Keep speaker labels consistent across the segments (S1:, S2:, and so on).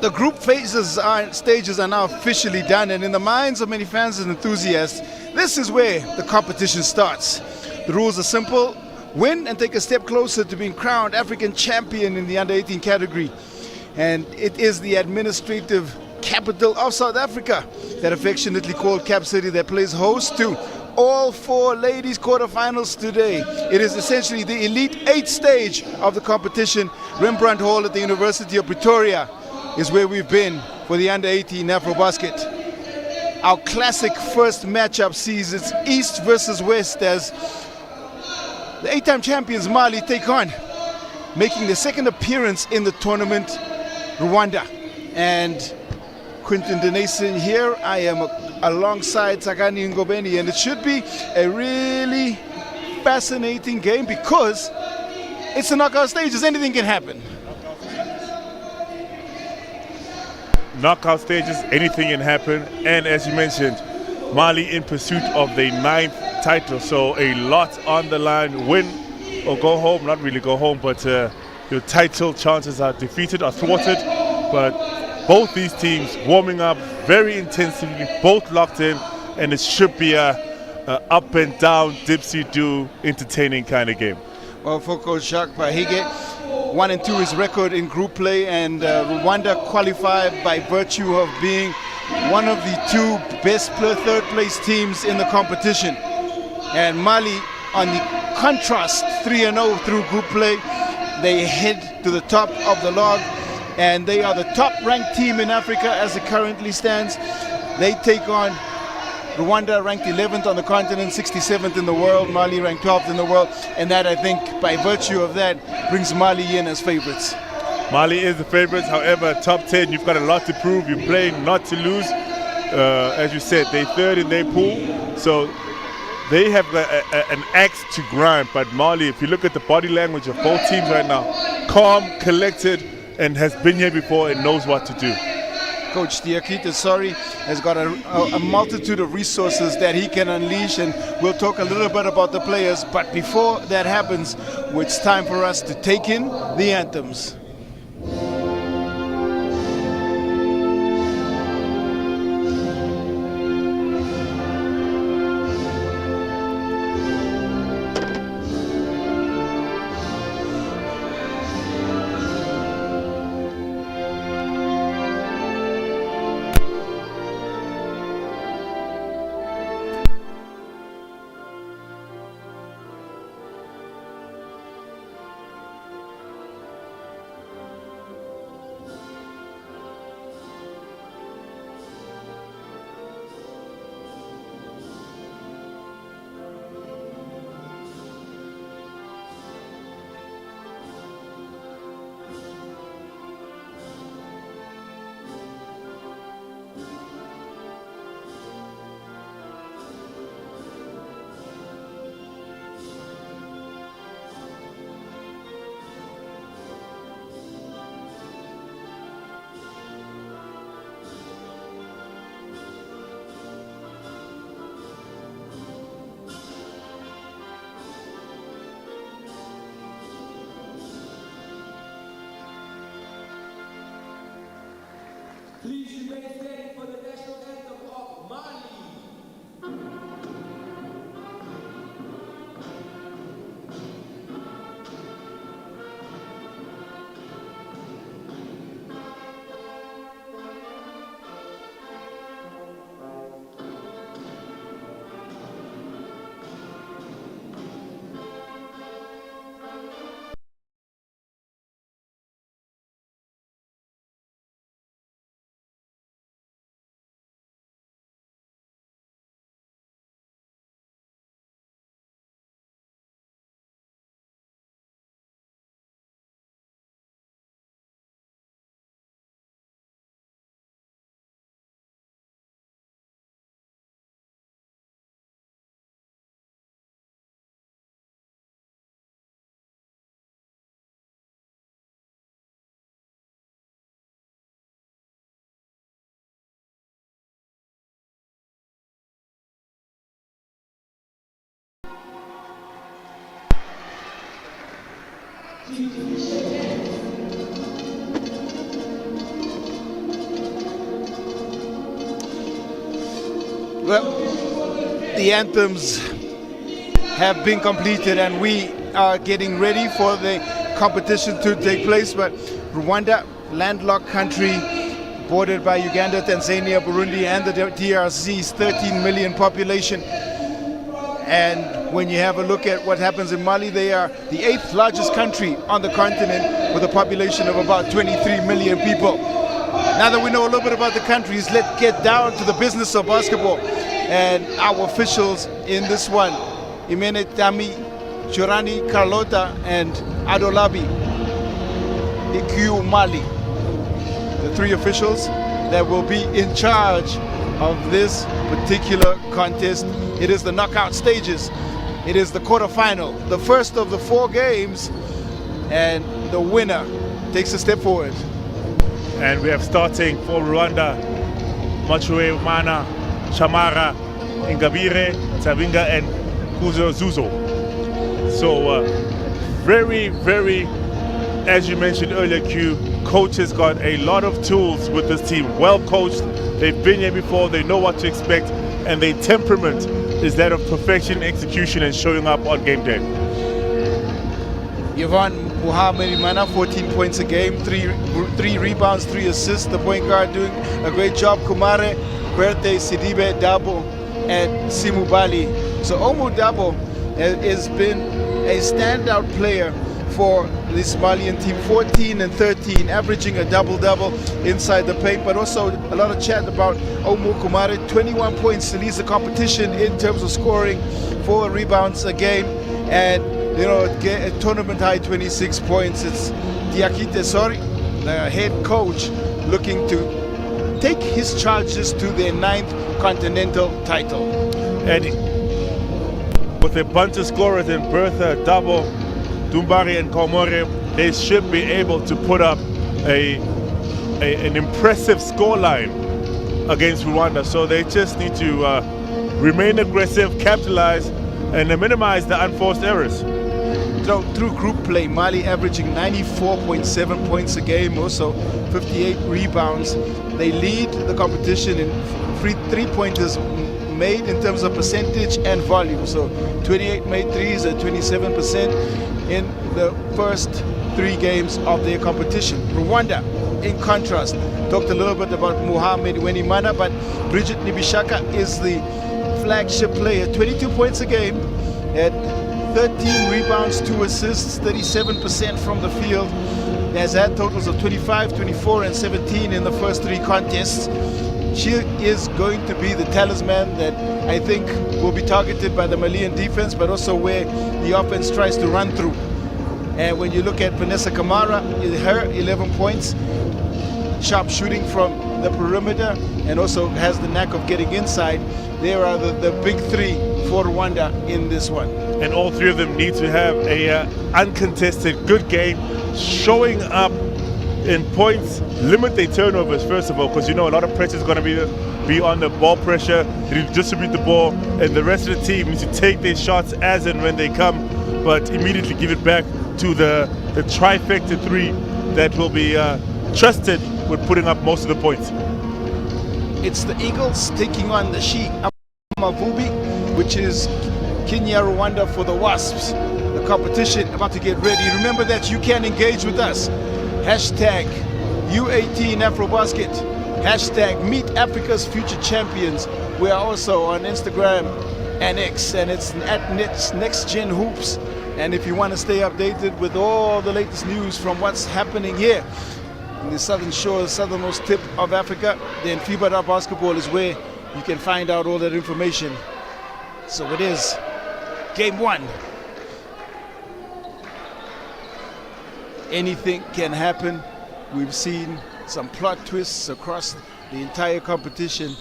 S1: The group stages are now officially done, and in the minds of many fans and enthusiasts, this is where the competition starts. The rules are simple: win and take a step closer to being crowned African champion in the under-18 category. And it is the administrative capital of South Africa, that affectionately called Cap City, that plays host to all 4 ladies quarterfinals today. It is essentially the Elite 8 stage of the competition. Rembrandt Hall at the University of Pretoria is where we've been for the under-18 AfroBasket. Our classic first matchup sees it's East versus West, as the 8-time champions Mali take on, making the second appearance in the tournament, Rwanda. And Quinton Denason here. I am alongside Tsakani Ngobeni, and it should be a really fascinating game because it's the knockout stages. Anything can happen.
S2: Knockout stages, anything can happen. And as you mentioned, Mali in pursuit of the 9th title. So a lot on the line. Win or go home. Not really go home, but your title chances are defeated or thwarted. But both these teams warming up very intensively, both locked in, and it should be a up and down, dipsy-do, entertaining kind of game.
S1: Well, for Coach Jacques Bahige, 1-2 is record in group play, and Rwanda qualified by virtue of being one of the 2 best third place teams in the competition. And Mali, on the contrast, 3-0 through group play. They head to the top of the log, and they are the top-ranked team in Africa as it currently stands. They take on Rwanda, ranked 11th on the continent, 67th in the world. Mali ranked 12th in the world, and that, I think, by virtue of that, brings Mali in as favorites.
S2: Mali is the favorites. However, top 10, you've got a lot to prove. You're playing not to lose. As you said, they're 3rd in their pool, so they have an axe to grind. But Mali, if you look at the body language of both teams right now, calm, collected, and has been here before and knows what to do.
S1: Coach Diakite Sori has got a multitude of resources that he can unleash, and we'll talk a little bit about the players. But before that happens, it's time for us to take in the anthems.
S3: Please remain standing for the national anthem of Mali.
S1: Well, the anthems have been completed and we are getting ready for the competition to take place. But Rwanda, landlocked country, bordered by Uganda, Tanzania, Burundi, and the DRC's 13 million population. And when you have a look at what happens in Mali, they are the 8th largest country on the continent with a population of about 23 million people. Now that we know a little bit about the countries, let's get down to the business of basketball. And our officials in this one, Imene Tami, Chorani Carlota, and Adolabi Ikiu Mali. The 3 officials that will be in charge of this particular contest. It is the knockout stages. It is the quarterfinal, the first of the 4 games, and the winner takes a step forward.
S2: And we have starting for Rwanda, Machue Mana, Chamara, Ingabire, Tavinga, and Kuzo Zuzo. So very, very, as you mentioned earlier, Q, coaches got a lot of tools with this team. Well coached, they've been here before, they know what to expect, and their temperament is that of perfection, execution, and showing up on game day.
S1: Yvonne Muhammad Mana, 14 points a game, 3 rebounds, 3 assists. The point guard doing a great job. Kumare, Berthe, Sidibe, Dabo, and Simubali. So Omo Dabo has been a standout player for this Malian team, 14 and 13, averaging a double-double inside the paint, but also a lot of chat about Omo Kumare, 21 points to lead the competition in terms of scoring, 4 rebounds a game, and you know, a tournament high 26 points. It's Diakite Sori, the head coach, looking to take his charges to their 9th continental title.
S2: And with a bunch of scorers in Bertha, Dabo, Dumbari, and Komore, they should be able to put up an impressive scoreline against Rwanda. So they just need to remain aggressive, capitalize, and minimize the unforced errors.
S1: Through group play, Mali averaging 94.7 points a game, also 58 rebounds. They lead the competition in three-pointers made in terms of percentage and volume. So 28 made threes at 27% in the first 3 games of their competition. Rwanda, in contrast, talked a little bit about Muhammad Wenimana, but Bridget Nibishaka is the flagship player, 22 points a game at 13 rebounds, 2 assists, 37% from the field. Has had totals of 25, 24, and 17 in the first 3 contests. She is going to be the talisman that I think will be targeted by the Malian defense, but also where the offense tries to run through. And when you look at Vanessa Kamara, her 11 points, sharp shooting from the perimeter, and also has the knack of getting inside. There are the big 3 for Rwanda in this one.
S2: And all 3 of them need to have a uncontested good game, showing up in points, limit their turnovers first of all, because you know a lot of pressure is going to be on the ball pressure, to distribute the ball, and the rest of the team needs to take their shots as and when they come, but immediately give it back to the trifecta 3 that will be trusted with putting up most of the points.
S1: It's the Eagles taking on the She Amavubi, which is Kenya Rwanda for the Wasps. The competition about to get ready. Remember that you can engage with us. Hashtag U18 AfroBasket. Hashtag Meet Africa's Future Champions. We are also on Instagram and X, and it's at Next Gen Hoops. And if you want to stay updated with all the latest news from what's happening here in the southern shore, southernmost tip of Africa, then FIBA Basketball is where you can find out all that information. So it is game 1. Anything can happen. We've seen some plot twists across the entire competition,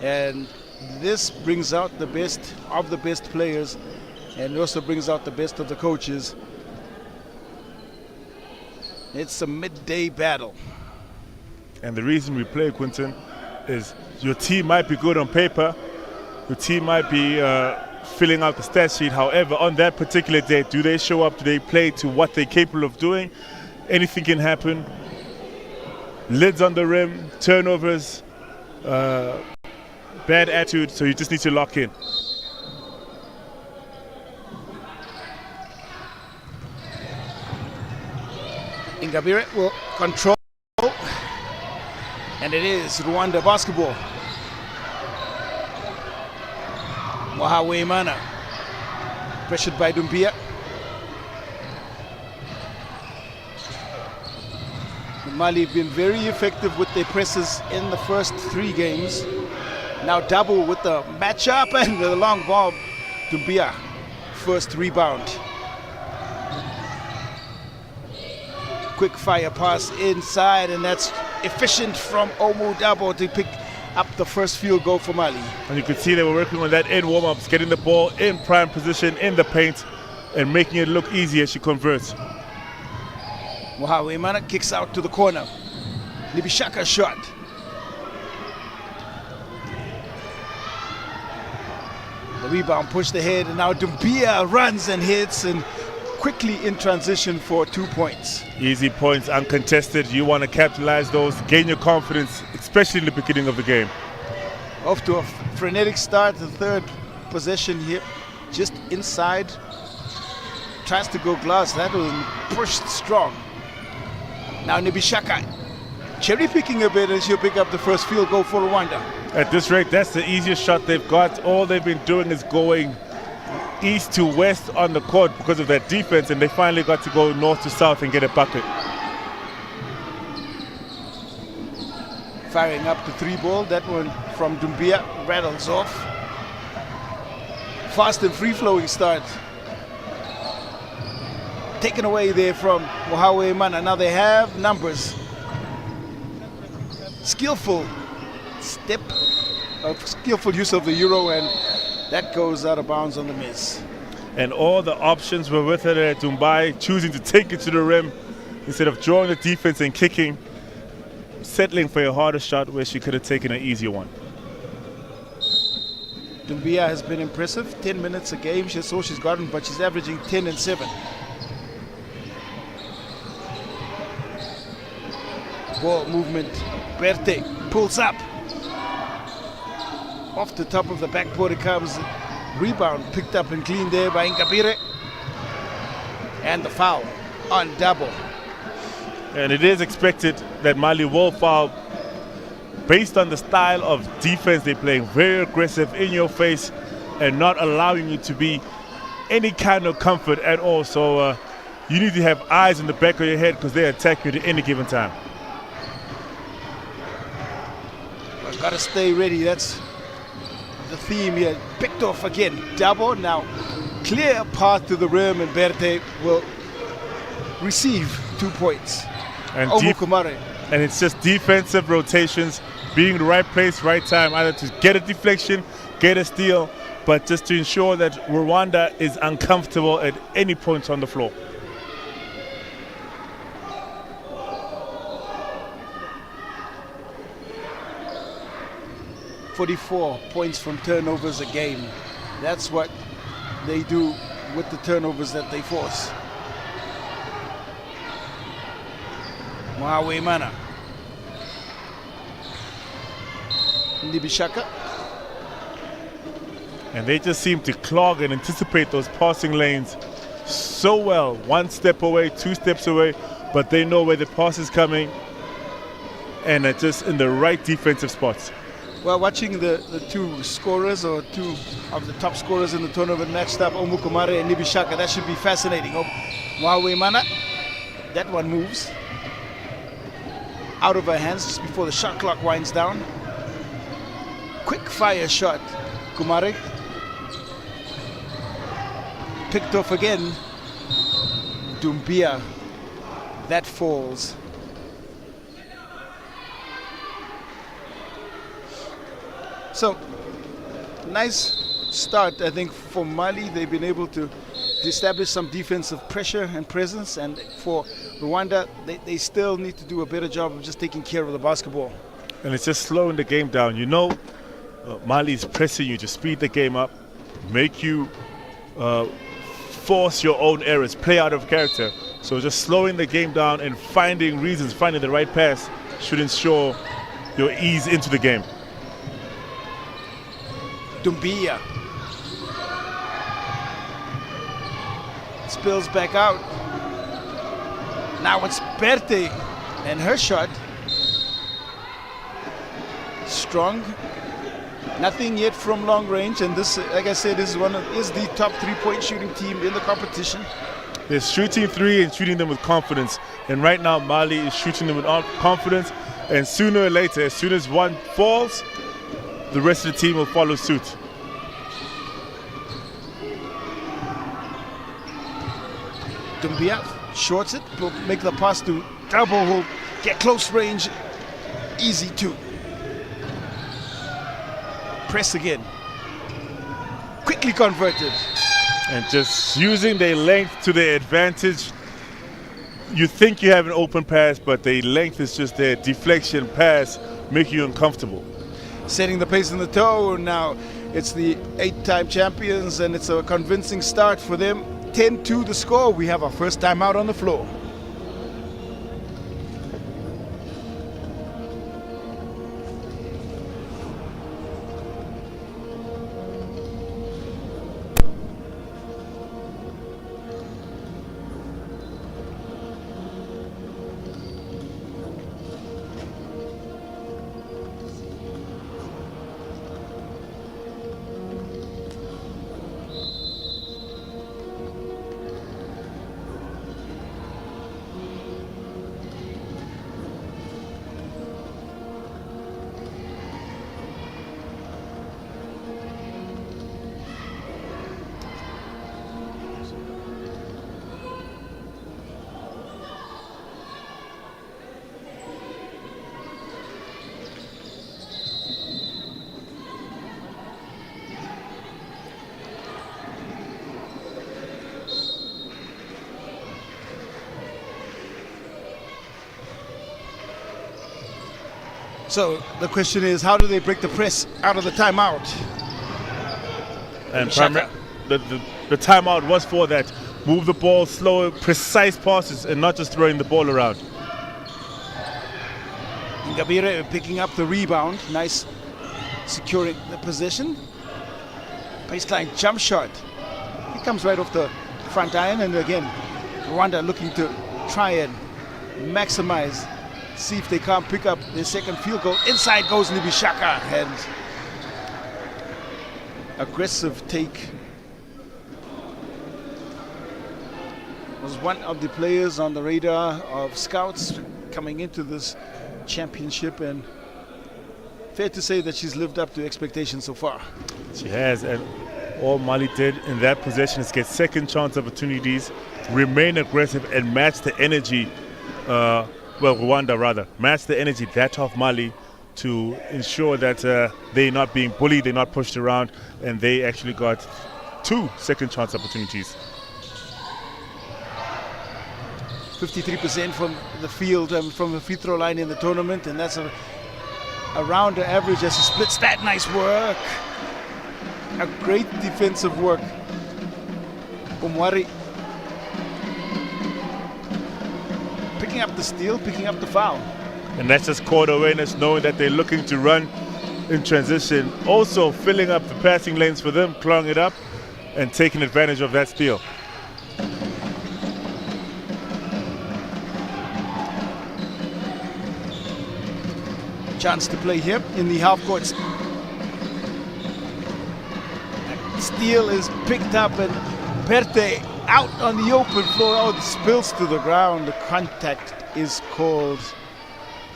S1: and this brings out the best of the best players, and also brings out the best of the coaches. It's a midday battle.
S2: And the reason we play, Quinton, is your team might be good on paper, your team might be filling out the stat sheet. However, on that particular day, do they show up? Do they play to what they're capable of doing? Anything can happen. Lids on the rim, turnovers, bad attitude, so you just need to lock in.
S1: Ingabire will control, and it is Rwanda basketball. Mohaweimana pressured by Dumbia. Mali have been very effective with their presses in the first 3 games. Now double with the matchup and the long ball. Dumbia, first rebound. Quick fire pass inside, and that's efficient from Omu Dabo to pick up the first field goal for Mali.
S2: And you could see they were working on that in warm-ups, getting the ball in prime position in the paint and making it look easy as she converts.
S1: Mohaweimana kicks out to the corner. Nibishaka shot. The rebound pushed ahead, and now Dumbia runs and hits, and quickly in transition for 2 points.
S2: Easy points, uncontested. You want to capitalize those, gain your confidence, especially in the beginning of the game.
S1: Off to a frenetic start, the third possession here, just inside. Tries to go glass, that was pushed strong. Now Nibishaka cherry picking a bit, and she'll pick up the first field goal for Rwanda.
S2: At this rate, that's the easiest shot they've got. All they've been doing is going east to west on the court because of that defense, and they finally got to go north to south and get a bucket.
S1: Firing up the 3 ball, that one from Dumbia rattles off. Fast and free-flowing start. Taken away there from Mohaweimana. Now they have numbers. Skillful step, skillful use of the Euro, and that goes out of bounds on the miss.
S2: And all the options were with her there. Dumbai choosing to take it to the rim instead of drawing the defense and kicking, settling for a harder shot where she could have taken an easier one.
S1: Dumbia has been impressive. 10 minutes a game, she's all she's gotten, but she's averaging 10 and 7. Ball movement. Berte pulls up. Off the top of the backboard it comes. Rebound picked up and cleaned there by Ingabire. And the foul on Dabo.
S2: And it is expected that Mali will foul based on the style of defense they're playing. Very aggressive, in your face, and not allowing you to be any kind of comfort at all. So you need to have eyes in the back of your head because they attack you at any given time.
S1: Got to stay ready. That's the theme here. Picked off again. Dabo now. Clear path to the rim, and Berte will receive 2 points.
S2: And
S1: And
S2: it's just defensive rotations, being in the right place, right time, either to get a deflection, get a steal, but just to ensure that Rwanda is uncomfortable at any point on the floor.
S1: .44 points from turnovers a game. That's what they do with the turnovers that they force. Mohaweimana. Nibishaka.
S2: And they just seem to clog and anticipate those passing lanes so well. 1 step away, 2 steps away, but they know where the pass is coming and are just in the right defensive spots.
S1: Well, watching the 2 scorers, or 2 of the top scorers in the tournament matched up, Omukumare and Nibishaka, that should be fascinating. Mohaweimana, that one moves out of her hands just before the shot clock winds down. Quick fire shot. Kumare picked off again. Dumbia, that falls. So, nice start, I think, for Mali. They've been able to establish some defensive pressure and presence, and for Rwanda, they still need to do a better job of just taking care of the basketball.
S2: And it's just slowing the game down. You know, Mali is pressing you to speed the game up, make you force your own errors, play out of character. So just slowing the game down and finding reasons, finding the right pass should ensure your ease into the game.
S1: Dumbia. Spills back out. Now it's Berthe and her shot. Strong. Nothing yet from long range, and this, like I said, is the top 3-point shooting team in the competition.
S2: They're shooting three and shooting them with confidence. And right now, Mali is shooting them with confidence. And sooner or later, as soon as one falls, the rest of the team will follow suit.
S1: Dumbia shorts it, will make the pass to double, will get close range, easy too. Press again. Quickly converted.
S2: And just using their length to their advantage. You think you have an open pass, but their length is just their deflection pass, making you uncomfortable.
S1: Setting the pace in the toe. Now it's the 8-time champions, and it's a convincing start for them. 10-2 the score. We have our first time out on the floor. So the question is, how do they break the press out of the timeout?
S2: And the timeout was for that. Move the ball slower, precise passes, and not just throwing the ball around.
S1: Ngabire picking up the rebound. Nice securing the position. Baseline jump shot. He comes right off the front iron, and again, Rwanda looking to try and maximize, see if they can't pick up their second field goal. Inside goes Nibishaka, and aggressive take. Was one of the players on the radar of scouts coming into this championship, and fair to say that she's lived up to expectations so far.
S2: She has, and all Mali did in that possession is get second chance opportunities, remain aggressive, and match the energy, Rwanda rather, match the energy that of Mali to ensure that they're not being bullied, they're not pushed around, and they actually got 2 second chance opportunities.
S1: 53% from the field, from the free throw line in the tournament, and that's around the average as a split stat. Nice work. A great defensive work. Umwari picking up the steal, picking up the foul.
S2: And that's just court awareness, knowing that they're looking to run in transition. Also filling up the passing lanes for them, clawing it up, and taking advantage of that steal.
S1: Chance to play here in the half courts. Steal is picked up, and Berthe out on the open floor. Oh, it spills to the ground. The contact is called,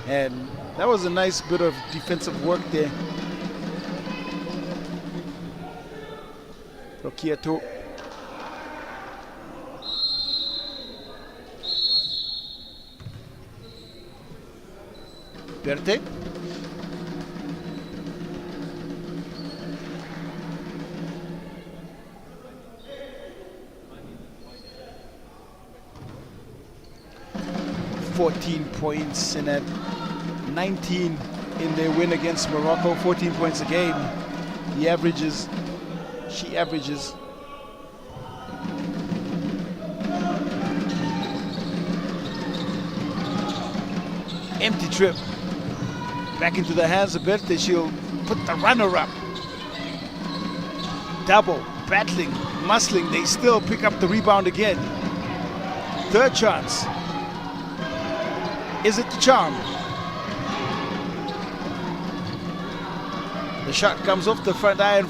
S1: and that was a nice bit of defensive work there. Rokiato. Berthe. Points and at 19 in their win against Morocco. 14 points a game. She averages. Empty trip. Back into the hands of Berthe. She'll put the runner up. double, battling, muscling, they still pick up the rebound again. Third chance. Is it the charm? The shot comes off the front iron.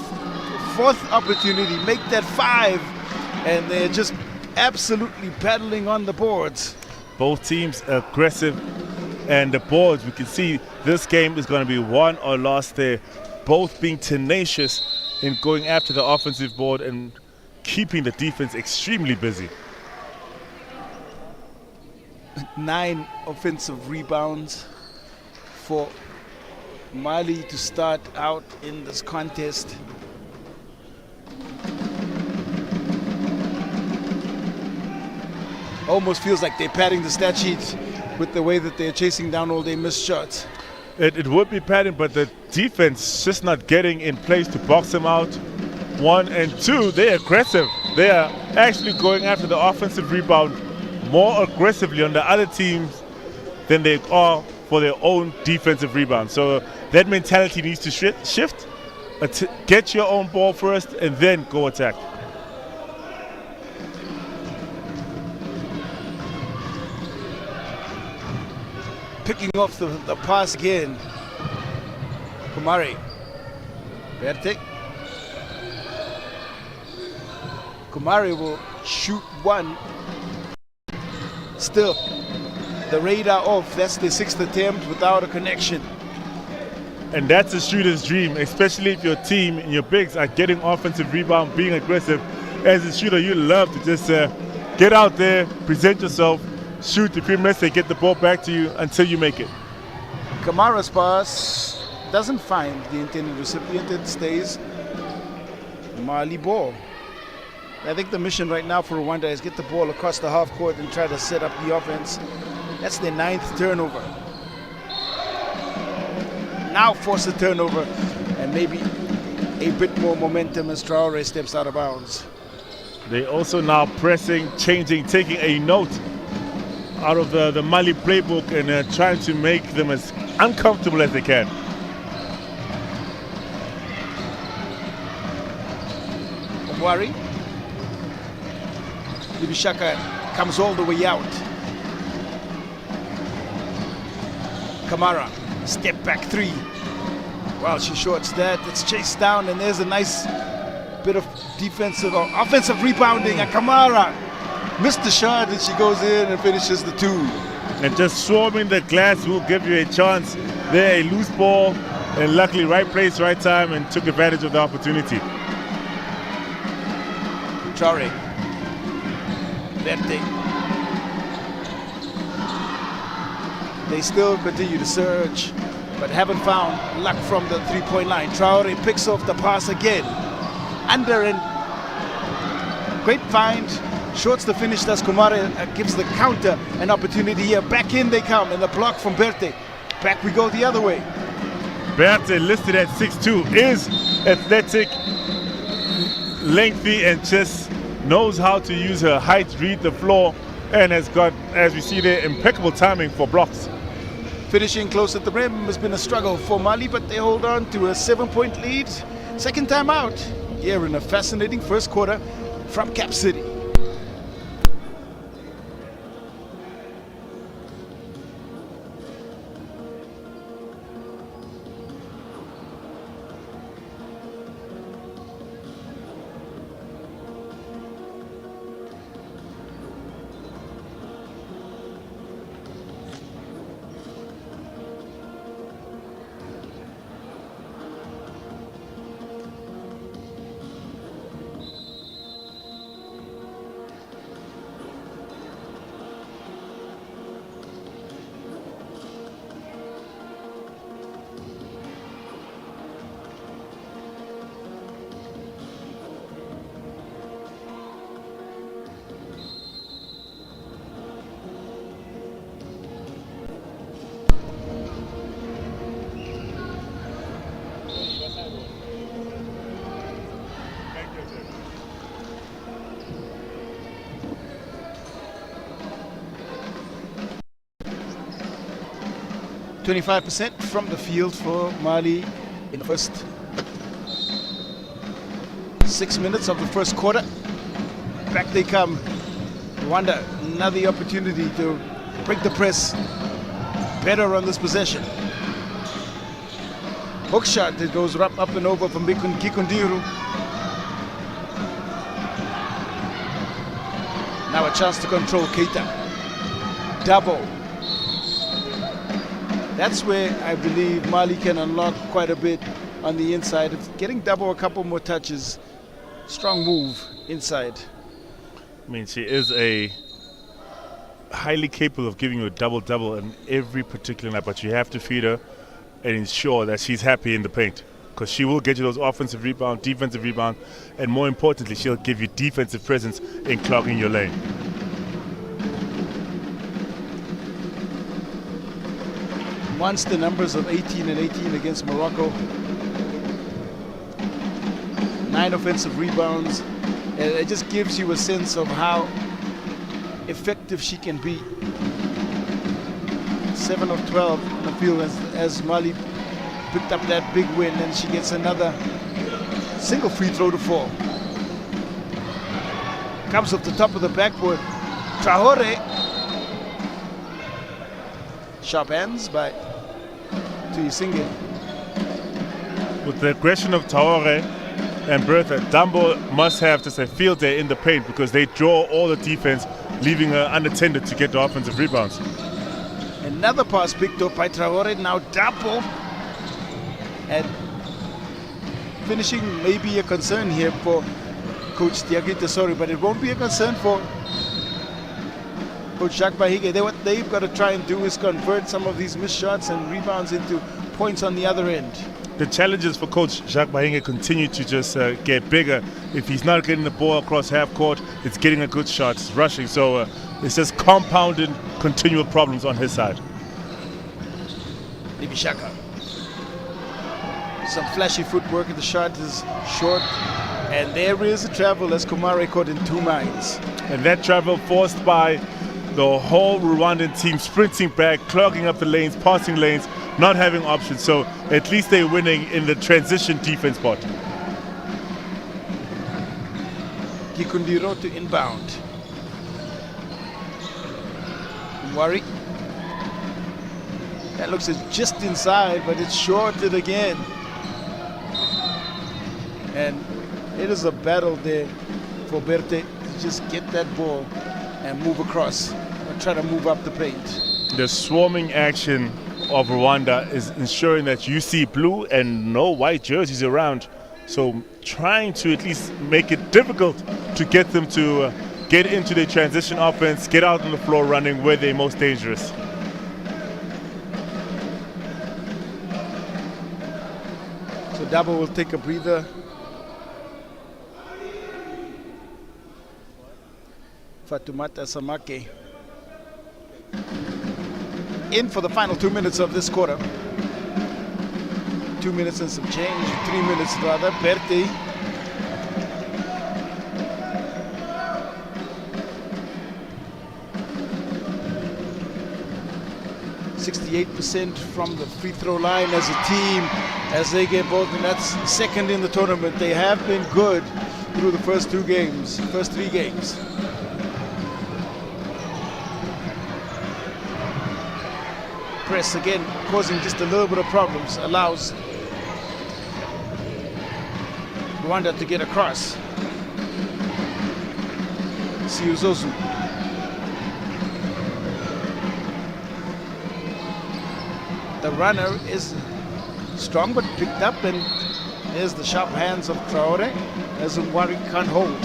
S1: Fourth opportunity, make that 5. And they're just absolutely battling on the boards.
S2: Both teams aggressive, and the boards, we can see this game is going to be won or lost there. Both being tenacious in going after the offensive board and keeping the defense extremely busy.
S1: 9 offensive rebounds for Mali to start out in this contest. Almost feels like they're padding the stat sheet with the way that they're chasing down all their missed shots.
S2: It would be padding, but the defense just not getting in place to box them out. 1 and 2, they're aggressive. They are actually going after the offensive rebound more aggressively on the other teams than they are for their own defensive rebound. So that mentality needs to shift. Get your own ball first and then go attack.
S1: Picking off the pass again. Kumari. Berte. Kumari will shoot 1. Still, the radar off. That's the 6th attempt without a connection.
S2: And that's a shooter's dream, especially if your team and your bigs are getting offensive rebound, being aggressive. As a shooter, you love to just get out there, present yourself, shoot. If you miss, they get the ball back to you until you make it.
S1: Kamara's pass doesn't find the intended recipient. It stays Mali ball. I think the mission right now for Rwanda is get the ball across the half court and try to set up the offense. That's their 9th turnover. Now force a turnover and maybe a bit more momentum as Traore steps out of bounds.
S2: They also now pressing, changing, taking a note out of the Mali playbook and trying to make them as uncomfortable as they can.
S1: Omwari. Libishaka comes all the way out. Kamara, step back 3. Well, she shorts that. It's chased down, and there's a nice bit of defensive or offensive rebounding. And Kamara missed the shot, and she goes in and finishes the 2.
S2: And just swarming the glass will give you a chance. There, a loose ball, and luckily right place, right time, and took advantage of the opportunity.
S1: Traore. Berte. They still continue to surge, but haven't found luck from the 3-point line. Traore picks off the pass again. Under and great find. Shorts the finish. Thus Kumara gives the counter an opportunity here. Back in they come, and the block from Berte. Back we go the other way.
S2: Berte, listed at 6'2", is athletic, lengthy, and just knows how to use her height, read the floor, and has got, as we see there, impeccable timing for blocks.
S1: Finishing close at the rim has been a struggle for Mali, but they hold on to a 7-point lead. Second time out here in a fascinating first quarter from Cap City. .25% from the field for Mali in the first. 6 minutes of the first quarter. Back they come. Rwanda, another opportunity to break the press better on this possession. Hook shot that goes up and over from Gikundiru. Now a chance to control Keita. Double. That's where I believe Mali can unlock quite a bit on the inside. Getting double a couple more touches. Strong move inside.
S2: I mean, she is a highly capable of giving you a double-double in every particular night, but you have to feed her and ensure that she's happy in the paint, because she will get you those offensive rebound, defensive rebound, and more importantly, she'll give you defensive presence in clogging your lane.
S1: Once the numbers of 18 and 18 against Morocco. 9 offensive rebounds. And it just gives you a sense of how effective she can be. 7 of 12 in the field as Mali picked up that big win, and she gets another single free throw to fall. Comes off the top of the backboard. Traore. Sharp hands by Tuyisinge.
S2: With the aggression of Traore and Bertha, Dambo must have just a field day in the paint, because they draw all the defense, leaving her unattended to get the offensive rebounds.
S1: Another pass picked up by Traore, now double. And finishing may be a concern here for Coach Diakite, sorry, but it won't be a concern for Coach Jacques Bahige. What they've got to try and do is convert some of these missed shots and rebounds into points on the other end.
S2: The challenges for Coach Jacques Bahenge continue to just get bigger. If he's not getting the ball across half court, it's getting a good shot, it's rushing. So it's just compounded continual problems on his side.
S1: Libishaka. Some flashy footwork, and the shot is short. And there is a travel as Kumare caught in 2 minds.
S2: And that travel forced by the whole Rwandan team sprinting back, clogging up the lanes, passing lanes, not having options. So at least they're winning in the transition defense part.
S1: Gikundiro to inbound. Mwari. That looks just inside, but it's shorted again. And it is a battle there for Berthe to just get that ball and move across, or try to move up the paint.
S2: The swarming action of Rwanda is ensuring that you see blue and no white jerseys around. So trying to at least make it difficult to get them to get into the transition offense, get out on the floor running where they're most dangerous.
S1: So Dabo will take a breather. Fatumata Samake in for the final 2 minutes of this quarter. 2 minutes and some change, 3 minutes rather. Berthe. %68% from the free throw line as a team, as they get both, and that's second in the tournament. They have been good through the first 3 games. Press again, causing just a little bit of problems, allows Rwanda to get across. Siuzozu. The runner is strong but picked up, and there's the sharp hands of Traore as Mwari can't hold.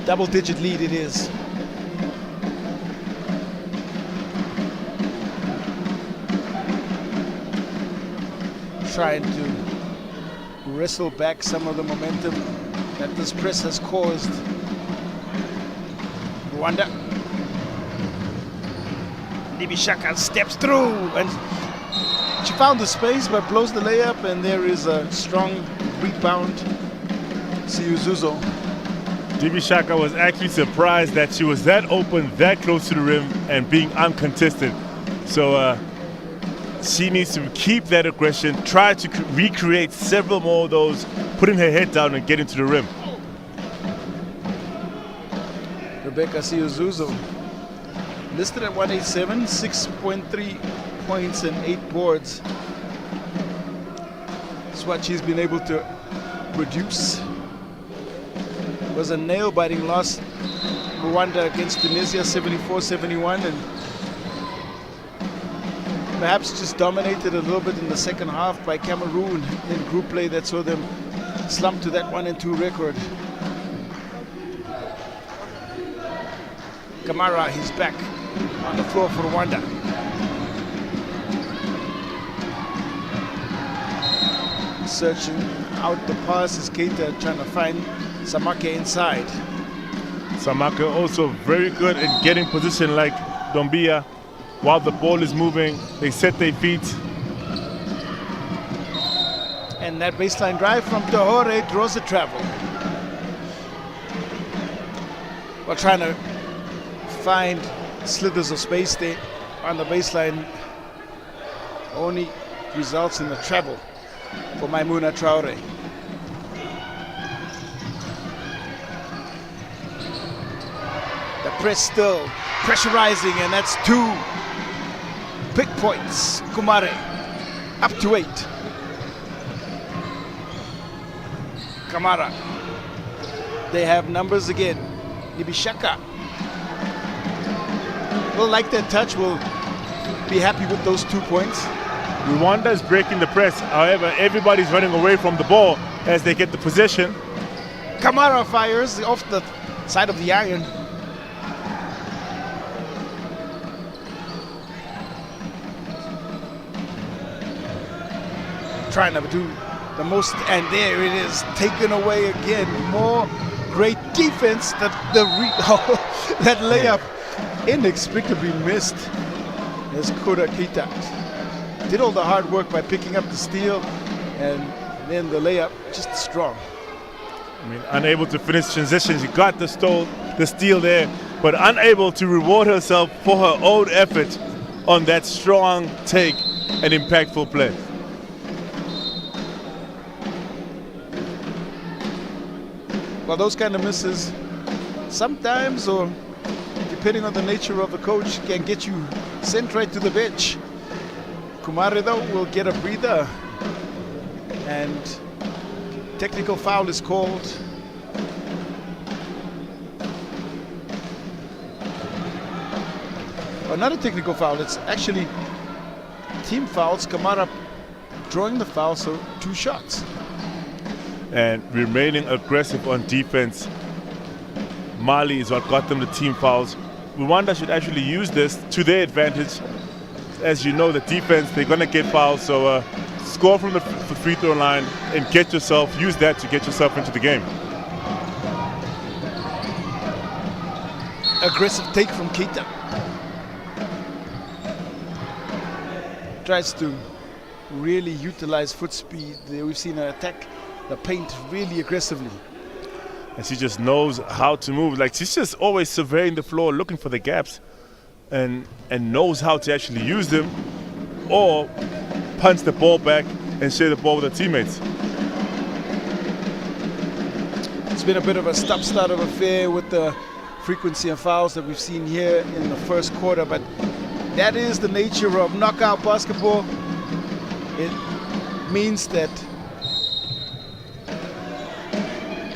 S1: Double-digit lead it is. Trying to wrestle back some of the momentum that this press has caused. Rwanda. Nibishaka steps through, and she found the space but blows the layup, and there is a strong rebound. Siuzuzo.
S2: DB Shaka was actually surprised that she was that open, that close to the rim, and being uncontested. So she needs to keep that aggression, try to recreate several more of those, putting her head down and getting to the rim.
S1: Rebecca Siozuzo, listed at 187, 6.3 points and 8 boards. That's what she's been able to produce. It was a nail-biting loss, Rwanda against Tunisia, 74-71, and perhaps just dominated a little bit in the second half by Cameroon in group play that saw them slump to that 1-2 record. Kamara, he's back on the floor for Rwanda. Searching out the pass is Keita trying to find Samake inside.
S2: Samake also very good at getting position like Dombia. While the ball is moving, they set their feet.
S1: And that baseline drive from Tohore draws the travel. We're trying to find slithers of space there on the baseline. Only results in the travel for Maimouna Traore. The press still pressurizing, and that's 2 big points. Kumare up to 8. Kamara. They have numbers again. Nibishaka will like that touch, will be happy with those 2 points.
S2: Rwanda is breaking the press. However, everybody's running away from the ball as they get the possession.
S1: Kamara fires off the side of the iron. Trying to do the most, and there it is, taken away again. More great defense. That layup inexplicably missed as Koda Keita did all the hard work by picking up the steal, and then the layup just strong.
S2: I mean, unable to finish transitions. She got the steal there, but unable to reward herself for her own effort on that strong take and impactful play.
S1: Well, those kind of misses sometimes, or depending on the nature of the coach, can get you sent right to the bench. Kumare, though, will get a breather, and technical foul is called. Well, not a technical foul, it's actually team fouls. Kamara drawing the foul, so 2 shots.
S2: And remaining aggressive on defense. Mali is what got them the team fouls. Rwanda should actually use this to their advantage. As you know, the defense, they're going to get fouled, so score from the free throw line and use that to get yourself into the game.
S1: Aggressive take from Keita. Tries to really utilize foot speed. We've seen her attack the paint really aggressively.
S2: And she just knows how to move. Like, she's just always surveying the floor, looking for the gaps, and knows how to actually use them or punch the ball back and share the ball with her teammates.
S1: It's been a bit of a stop-start of affair with the frequency of fouls that we've seen here in the first quarter, but that is the nature of knockout basketball. It means that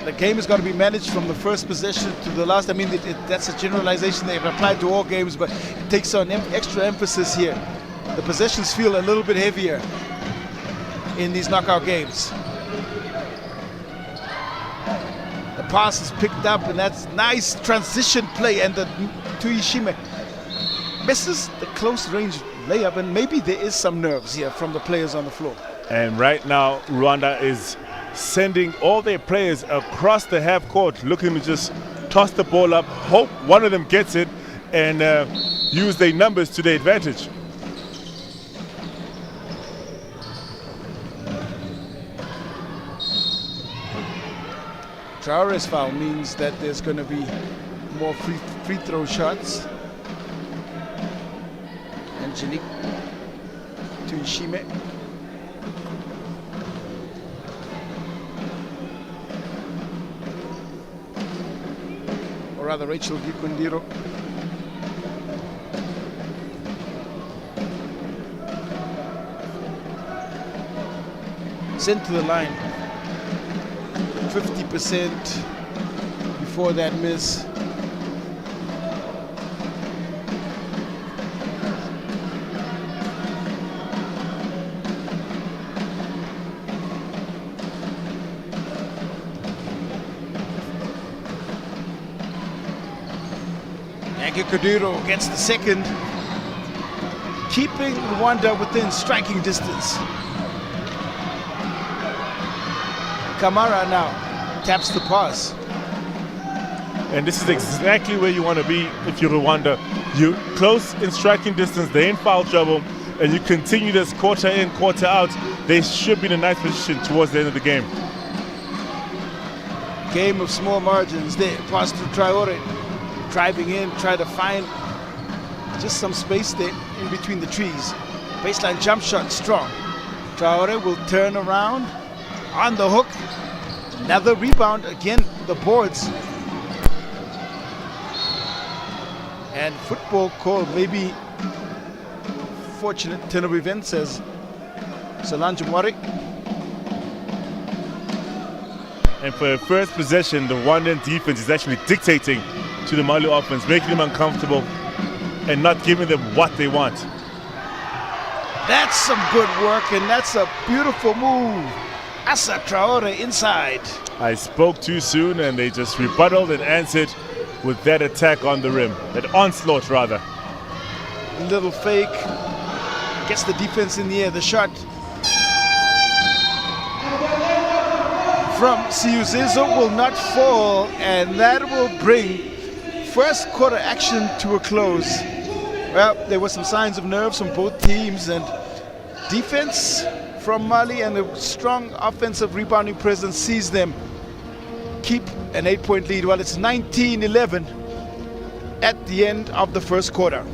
S1: the game has got to be managed from the first possession to the last. I mean, that's a generalization they've applied to all games, but it takes on extra emphasis here. The possessions feel a little bit heavier in these knockout games. The pass is picked up, and that's nice transition play, and the Tuishime misses the close range layup, and maybe there is some nerves here from the players on the floor.
S2: And right now, Rwanda is sending all their players across the half court, looking to just toss the ball up, hope one of them gets it, and use their numbers to their advantage.
S1: Traore's foul means that there's going to be more free throw shots. Angelique to Ishime. Or rather Rachel Gikundiro. Sent to the line. 50% before that miss. Kaduro gets the second, keeping Rwanda within striking distance. Kamara now taps the pass.
S2: And this is exactly where you want to be if you're Rwanda. You're close in striking distance, they're in foul trouble, and you continue this quarter in, quarter out. They should be in a nice position towards the end of the game.
S1: Game of small margins there. Pass to Traore. Driving in, try to find just some space there in between the trees. Baseline jump shot strong. Traore will turn around on the hook. Another rebound, again the boards. And football call, maybe fortunate turn of events, says Solange Mwarik.
S2: And for the first possession, the Rwandan defense is actually dictating to the Mali offense, making them uncomfortable and not giving them what they want.
S1: That's some good work, and that's a beautiful move. Assa Traore inside.
S2: I spoke too soon, and they just rebutted and answered with that attack on the rim, that onslaught rather.
S1: Little fake, gets the defense in the air. The shot from Siuzizo will not fall, and that will bring first quarter action to a close. Well, there were some signs of nerves from both teams, and defense from Mali and a strong offensive rebounding presence sees them keep an 8-point lead. Well, it's 19-11 at the end of the first quarter.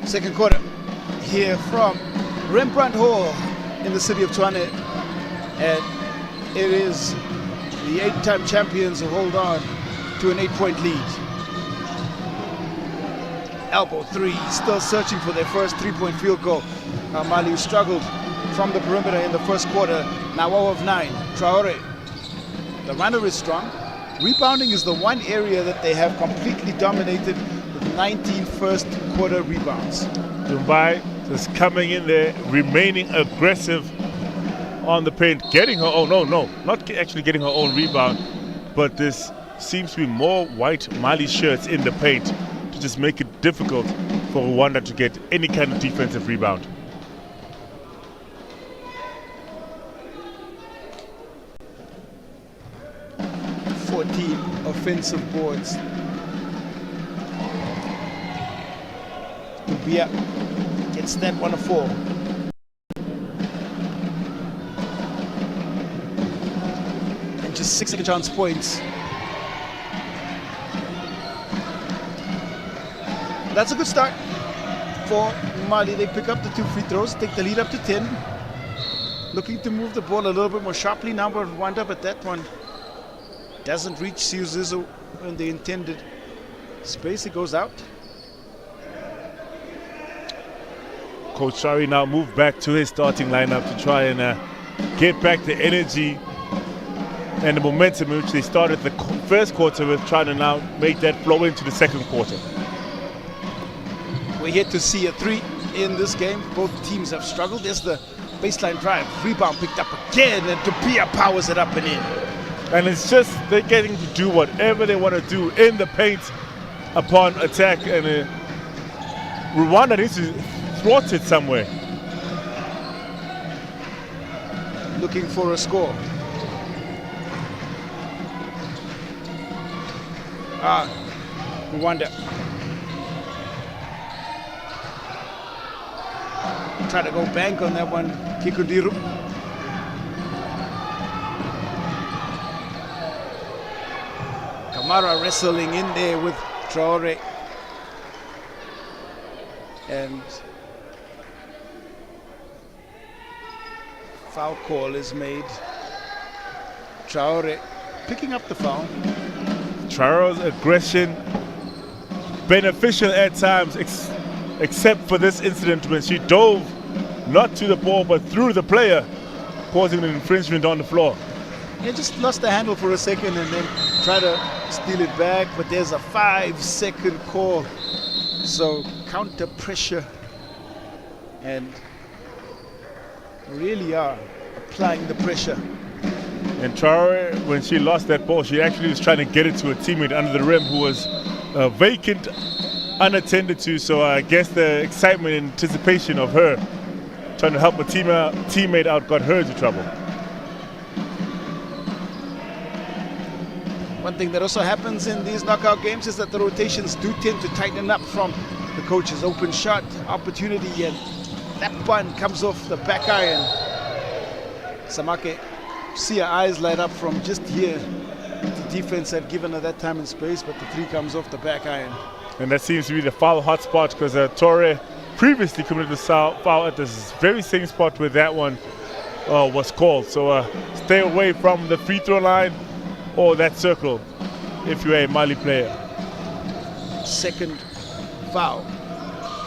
S1: Second quarter here from Rembrandt Hall in the city of Tshwane, and it is the 8-time champions who hold on to an 8-point lead. Elbow three, still searching for their first 3-point field goal. Mali struggled from the perimeter in the first quarter. Now 0 of 9. Traore. The runner is strong. Rebounding is the one area that they have completely dominated with 19 first quarter rebounds.
S2: Dumbai just coming in there, remaining aggressive on the paint, getting her own, not actually getting her own rebound, but this seems to be more white Mali shirts in the paint to just make it difficult for Rwanda to get any kind of defensive rebound.
S1: Offensive boards. Dubia gets that one a 4. And just 6 second chance points. That's a good start for Mali. They pick up the 2 free throws, take the lead up to 10. Looking to move the ball a little bit more sharply now by Rwanda, but that one doesn't reach Siuzizo in the intended space. It goes out.
S2: Coach Shari now moved back to his starting lineup to try and get back the energy and the momentum in which they started the first quarter with, trying to now make that flow into the second quarter.
S1: We're here to see a 3 in this game. Both teams have struggled. There's the baseline drive. Rebound picked up again, and Dubia powers it up and in.
S2: And it's just they're getting to do whatever they want to do in the paint upon attack, and Rwanda needs to thwart it somewhere.
S1: Looking for a score. Rwanda. Try to go bank on that one. Kikudiru. Kamara wrestling in there with Traore. And foul call is made. Traore picking up the foul.
S2: Traore's aggression beneficial at times, except for this incident when she dove not to the ball but through the player, causing an infringement on the floor.
S1: He just lost the handle for a second and then try to steal it back, but there's a 5-second call. So counter pressure, and really are applying the pressure.
S2: And Traore, when she lost that ball, she actually was trying to get it to a teammate under the rim who was vacant, unattended to. So I guess the excitement and anticipation of her trying to help a teammate out got her into trouble.
S1: One thing that also happens in these knockout games is that the rotations do tend to tighten up from the coach's open shot opportunity, and that one comes off the back iron. Samake, see her eyes light up from just here. The defense had given her that time and space, but the 3 comes off the back iron.
S2: And that seems to be the foul hotspot, because Torre previously committed the foul at this very same spot where that one was called. So stay away from the free throw line or that circle if you're a Mali player.
S1: Second foul,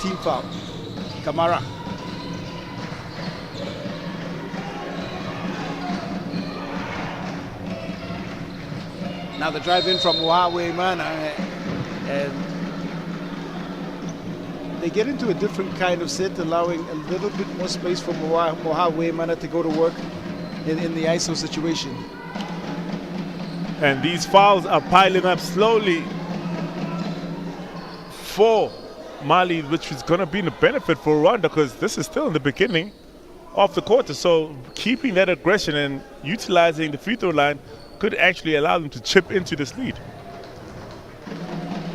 S1: team foul. Kamara. Now the drive in from Mana, and they get into a different kind of set, allowing a little bit more space for Mana to go to work in the ISO situation.
S2: And these fouls are piling up slowly for Mali, which is going to be a benefit for Rwanda, because this is still in the beginning of the quarter. So keeping that aggression and utilizing the free throw line could actually allow them to chip into this lead.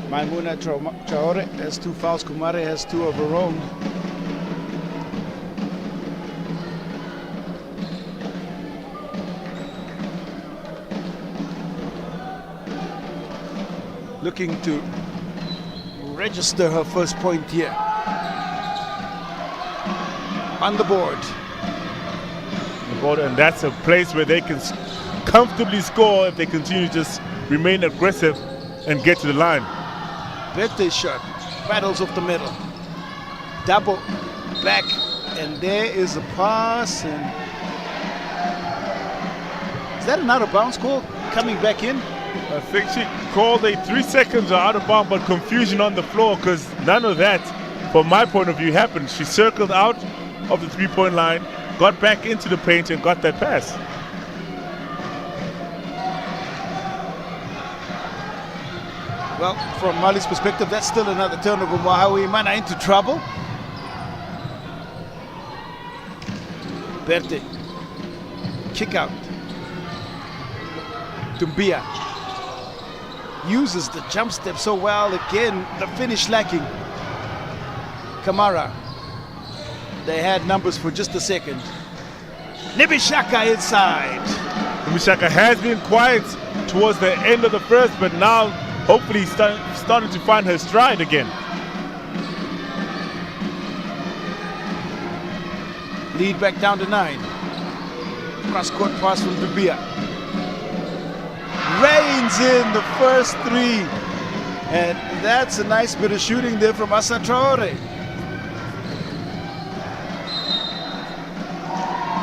S1: Maimuna Traore has 2 fouls. Kumare has 2 of her own. Looking to register her first point here. On the board.
S2: And that's a place where they can comfortably score if they continue to just remain aggressive and get to the line.
S1: Birthday shot, battles off the middle. Double back, and there is a pass, and Is that an out of bounds call coming back in?
S2: I think she called a 3 seconds out of bounds, but confusion on the floor because none of that, from my point of view, happened. She circled out of the three-point line, got back into the paint and got that pass.
S1: Well, from Mali's perspective, that's still another turnover. Mohawi Mana into trouble. Berte. Kick out. Dumbia. Uses the jump step so well. Again, the finish lacking. Kamara. They had numbers for just a second. Nibishaka inside.
S2: Nibishaka has been quiet towards the end of the first, but now hopefully he's starting to find her stride again.
S1: Lead back down to 9. Cross-court pass from Dubia. Rains in the first 3. And that's a nice bit of shooting there from Assa Traore.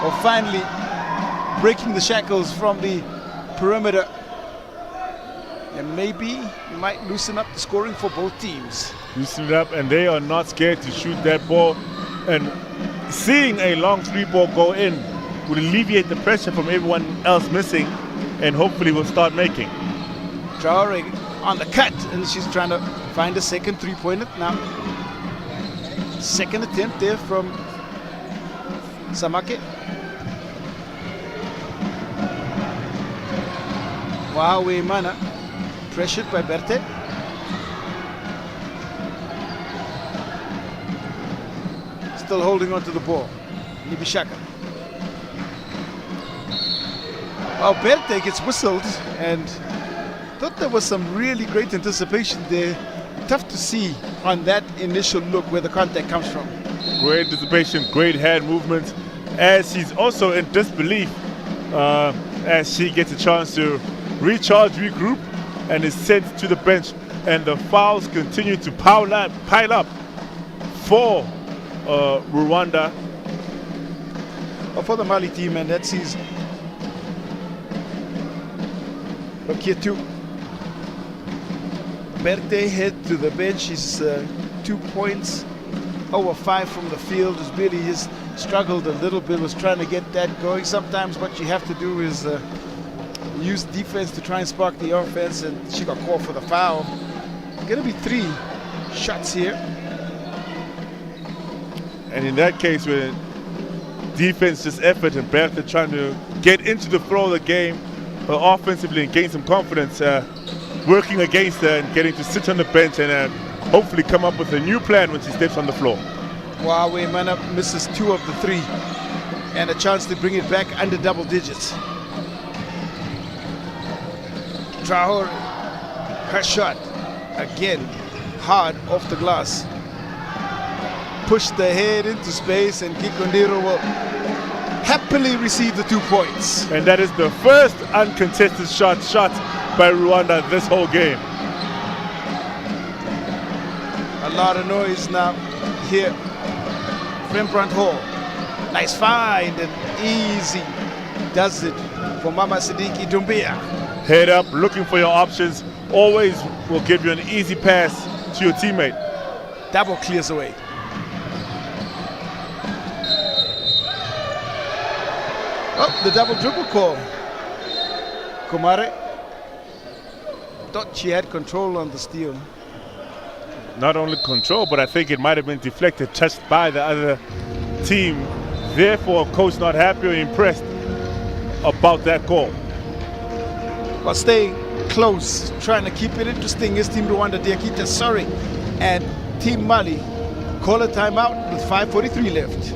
S1: Or finally breaking the shackles from the perimeter. And maybe might loosen up the scoring for both teams.
S2: Loosen it up, and they are not scared to shoot that ball. And seeing a long 3-ball go in will alleviate the pressure from everyone else missing, and hopefully will start making.
S1: Traore on the cut, and she's trying to find a second 3-pointer now. Second attempt there from Samake. Mohawi Mana pressured by Berte. Still holding on to the ball. Nibishaka. Well, Berte gets whistled, and thought there was some really great anticipation there. Tough to see on that initial look where the contact comes from.
S2: Great anticipation, great hand movement, as she's also in disbelief as she gets a chance to recharge, regroup, and is sent to the bench. And the fouls continue to pile up for Rwanda.
S1: Well, for the Mali team, and that sees Bakietu. Berte head to the bench. He's 2 points over 5 from the field. Has really just struggled a little bit, was trying to get that going. Sometimes what you have to do is use defense to try and spark the offense, and she got called for the foul. Gonna be 3 shots here.
S2: And in that case, with defense just effort and Bertha trying to get into the flow of the game offensively and gain some confidence, working against her and getting to sit on the bench and hopefully come up with a new plan when she steps on the floor.
S1: Mohawi Mana misses 2 of the 3, and a chance to bring it back under double digits. Traore, her shot, again, hard off the glass. Pushed the head into space, and Kikondiro will happily receive the 2 points.
S2: And that is the first uncontested shot by Rwanda this whole game.
S1: A lot of noise now here. Rembrandt Hall. Nice find, and easy does it for Mama Sidiki Dumbia.
S2: Head up, looking for your options. Always will give you an easy pass to your teammate.
S1: Double clears away. Oh, the double dribble call. Kumare thought she had control on the steal.
S2: Not only control, but I think it might have been deflected, touched by the other team. Therefore, coach not happy or impressed about that call.
S1: But staying close, trying to keep it interesting is Team Rwanda, Diakita, sorry. And Team Mali call a timeout with 5:43 left.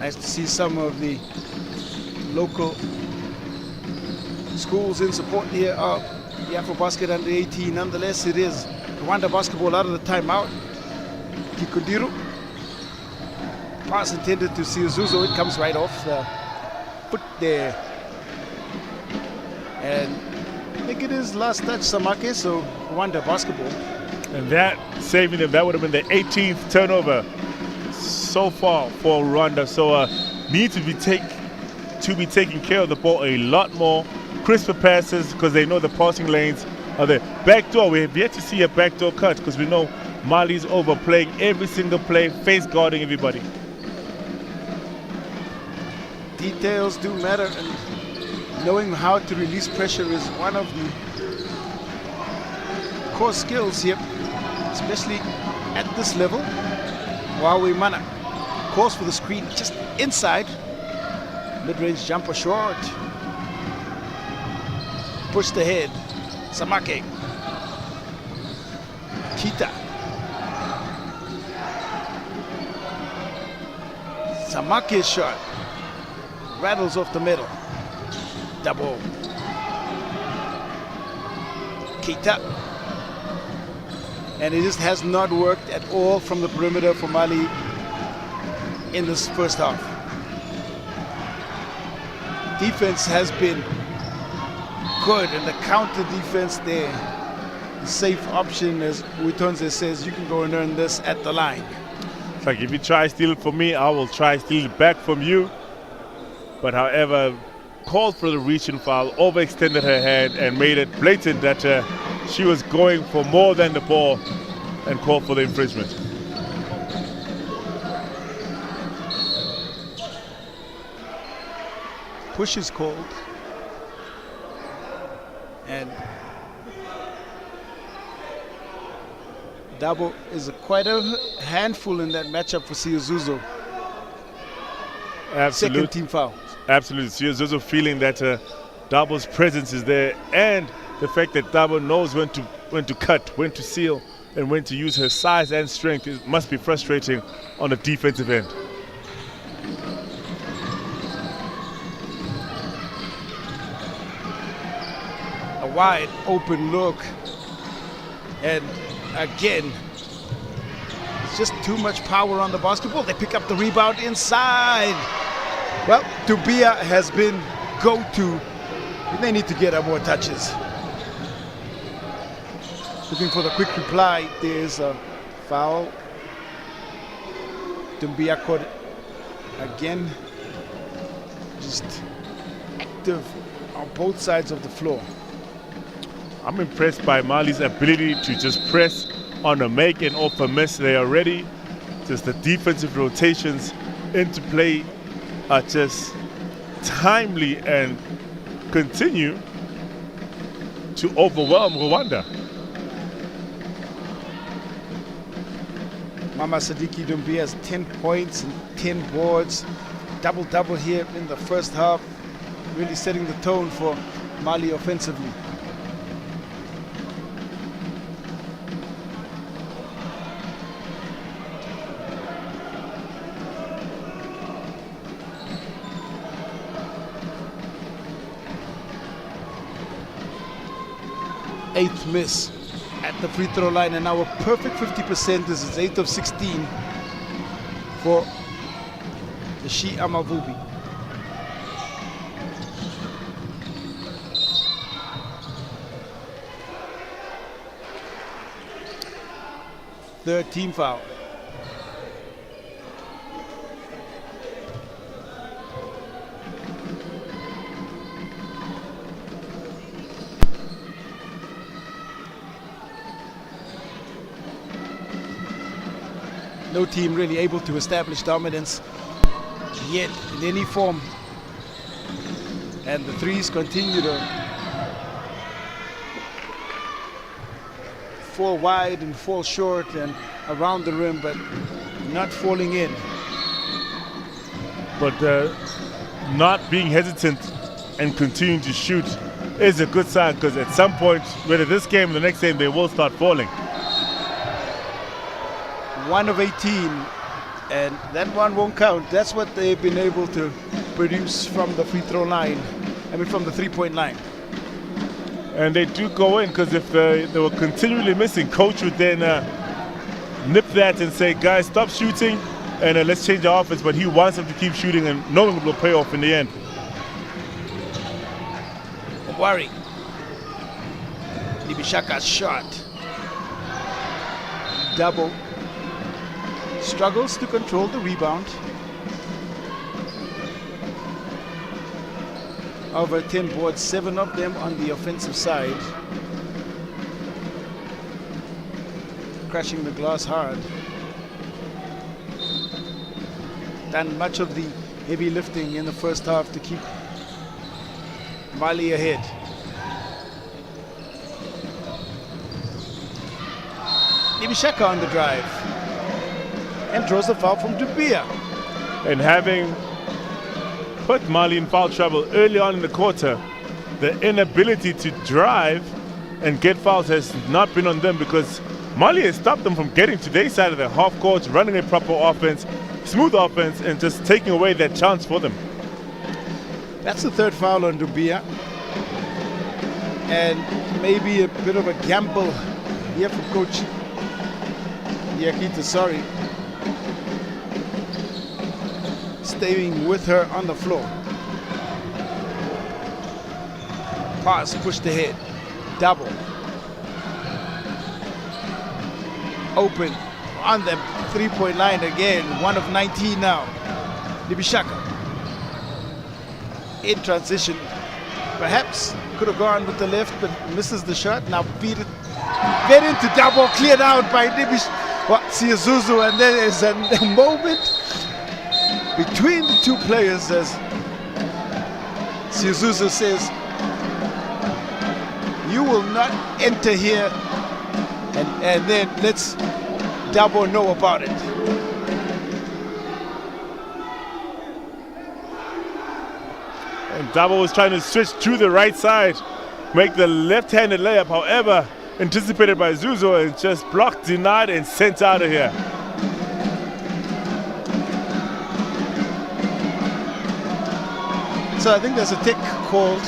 S1: Nice to see some of the local schools in support here of the AfroBasket under 18. Nonetheless, it is Rwanda basketball out of the timeout. Kikudiru. Pass intended to Siuzuzo. It comes right off the foot there. And I think it is last touch Samake, so Rwanda basketball.
S2: And that saving them, that would have been the 18th turnover so far for Rwanda. So need to be taking care of the ball a lot more. Crisper passes because they know the passing lanes are there. Backdoor, we have yet to see a backdoor cut because we know Mali's overplaying every single play, face guarding everybody.
S1: Details do matter, and knowing how to release pressure is one of the core skills here, especially at this level. Wawe Mana calls for the screen just inside. Mid-range jumper short. Pushed ahead. Samake. Kita. Samake's shot rattles off the middle. Double. Kita. And it just has not worked at all from the perimeter for Mali in this first half. Defense has been good, and the counter defense there, the safe option, as Uitonze says, you can go and earn this at the line.
S2: It's like, if you try steal it from me, I will try steal it back from you. But however, called for the reach and foul, overextended her hand and made it blatant that she was going for more than the ball and called for the infringement.
S1: Push is called. And Dabo is quite a handful in that matchup for Siuzuzo.
S2: Absolutely.
S1: Second team foul.
S2: Absolutely. Siuzuzo feeling that Dabo's presence is there, and the fact that Dabo knows when to cut, when to seal, and when to use her size and strength. It must be frustrating on the defensive end.
S1: A wide open look, and again, it's just too much power on the basketball. They pick up the rebound inside. Well, Dubia has been go-to. They need to get her more touches. Looking for the quick reply. There's a foul. Dumbia caught it again. Just active on both sides of the floor.
S2: I'm impressed by Mali's ability to just press on a make and off a miss. They are ready. Just the defensive rotations into play are just timely and continue to overwhelm Rwanda.
S1: Mama Sadiki Doumbia has 10 points and 10 boards. Double-double here in the first half. Really setting the tone for Mali offensively. Eighth miss at the free throw line, and now a perfect 50%. This is 8 of 16 for the Shi Amavubi. Third team foul. No team really able to establish dominance yet in any form. And the threes continue to fall wide and fall short and around the rim, but not falling in.
S2: But not being hesitant and continuing to shoot is a good sign, because at some point, whether this game or the next game, they will start falling.
S1: 1 of 18 And that one won't count. That's what they've been able to produce from the free throw line. From the 3-point line.
S2: And they do go in because if they were continually missing, coach would then nip that and say, guys, stop shooting and let's change our offense. But he wants them to keep shooting and knowing it will pay off in the end.
S1: Worry. Libishaka's shot. Double. Struggles to control the rebound. Over 10 boards, 7 of them on the offensive side. Crashing the glass hard. Done much of the heavy lifting in the first half to keep Mali ahead. Ibishaka on the drive. And draws the foul from Dubia.
S2: And having put Mali in foul trouble early on in the quarter, the inability to drive and get fouls has not been on them because Mali has stopped them from getting to their side of the half court, running a proper offense, smooth offense, and just taking away that chance for them.
S1: That's the third foul on Dubia. And maybe a bit of a gamble here for Coach Yakita, sorry. Staying with her on the floor. Pass pushed ahead. Double. Open on the 3-point line again. 1 of 19 now. Libishaka. In transition. Perhaps could have gone with the left, but misses the shot. Now feed it. Get into double. Cleared out by Siazuzu. And then there's a moment between the two players as Siazuzu says, you will not enter here, and then let's double know about it.
S2: And Dabo was trying to switch to the right side, make the left-handed layup, however, anticipated by Zuzo, and just blocked, denied, and sent out of here.
S1: So I think there's a tick called.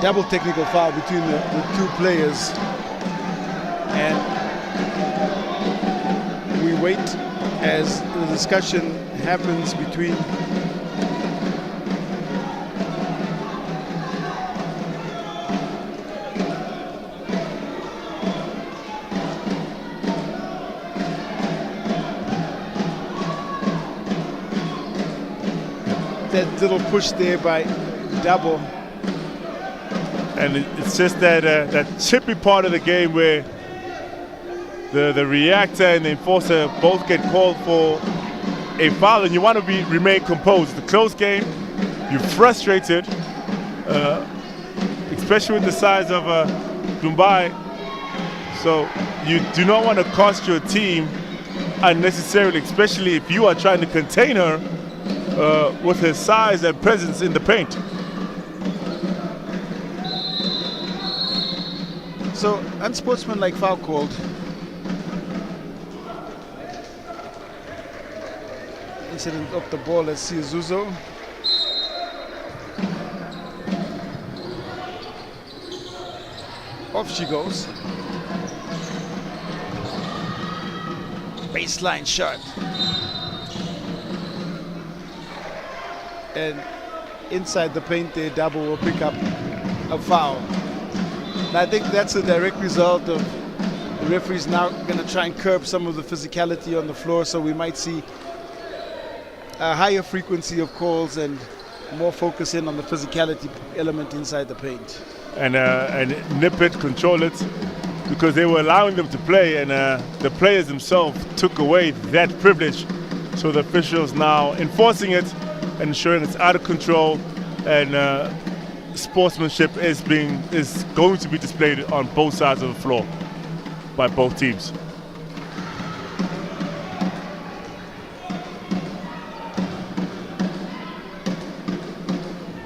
S1: Double technical foul between the two players. And we wait as the discussion happens between that little push there by Double.
S2: And it's just that that chippy part of the game where the reactor and the enforcer both get called for a foul, and you want to remain composed. The close game, you're frustrated, especially with the size of Dumbai. So you do not want to cost your team unnecessarily, especially if you are trying to contain her with her size and presence in the paint.
S1: So, unsportsmanlike foul called. Incident off the ball as Siazuzo. Off she goes. Baseline shot. And inside the paint there, Double will pick up a foul. And I think that's a direct result of the referees now going to try and curb some of the physicality on the floor, so we might see a higher frequency of calls and more focus in on the physicality element inside the paint.
S2: And nip it, control it, because they were allowing them to play, and the players themselves took away that privilege. So the officials now enforcing it and ensuring it's out of control, and sportsmanship is going to be displayed on both sides of the floor by both teams.
S3: Number 9,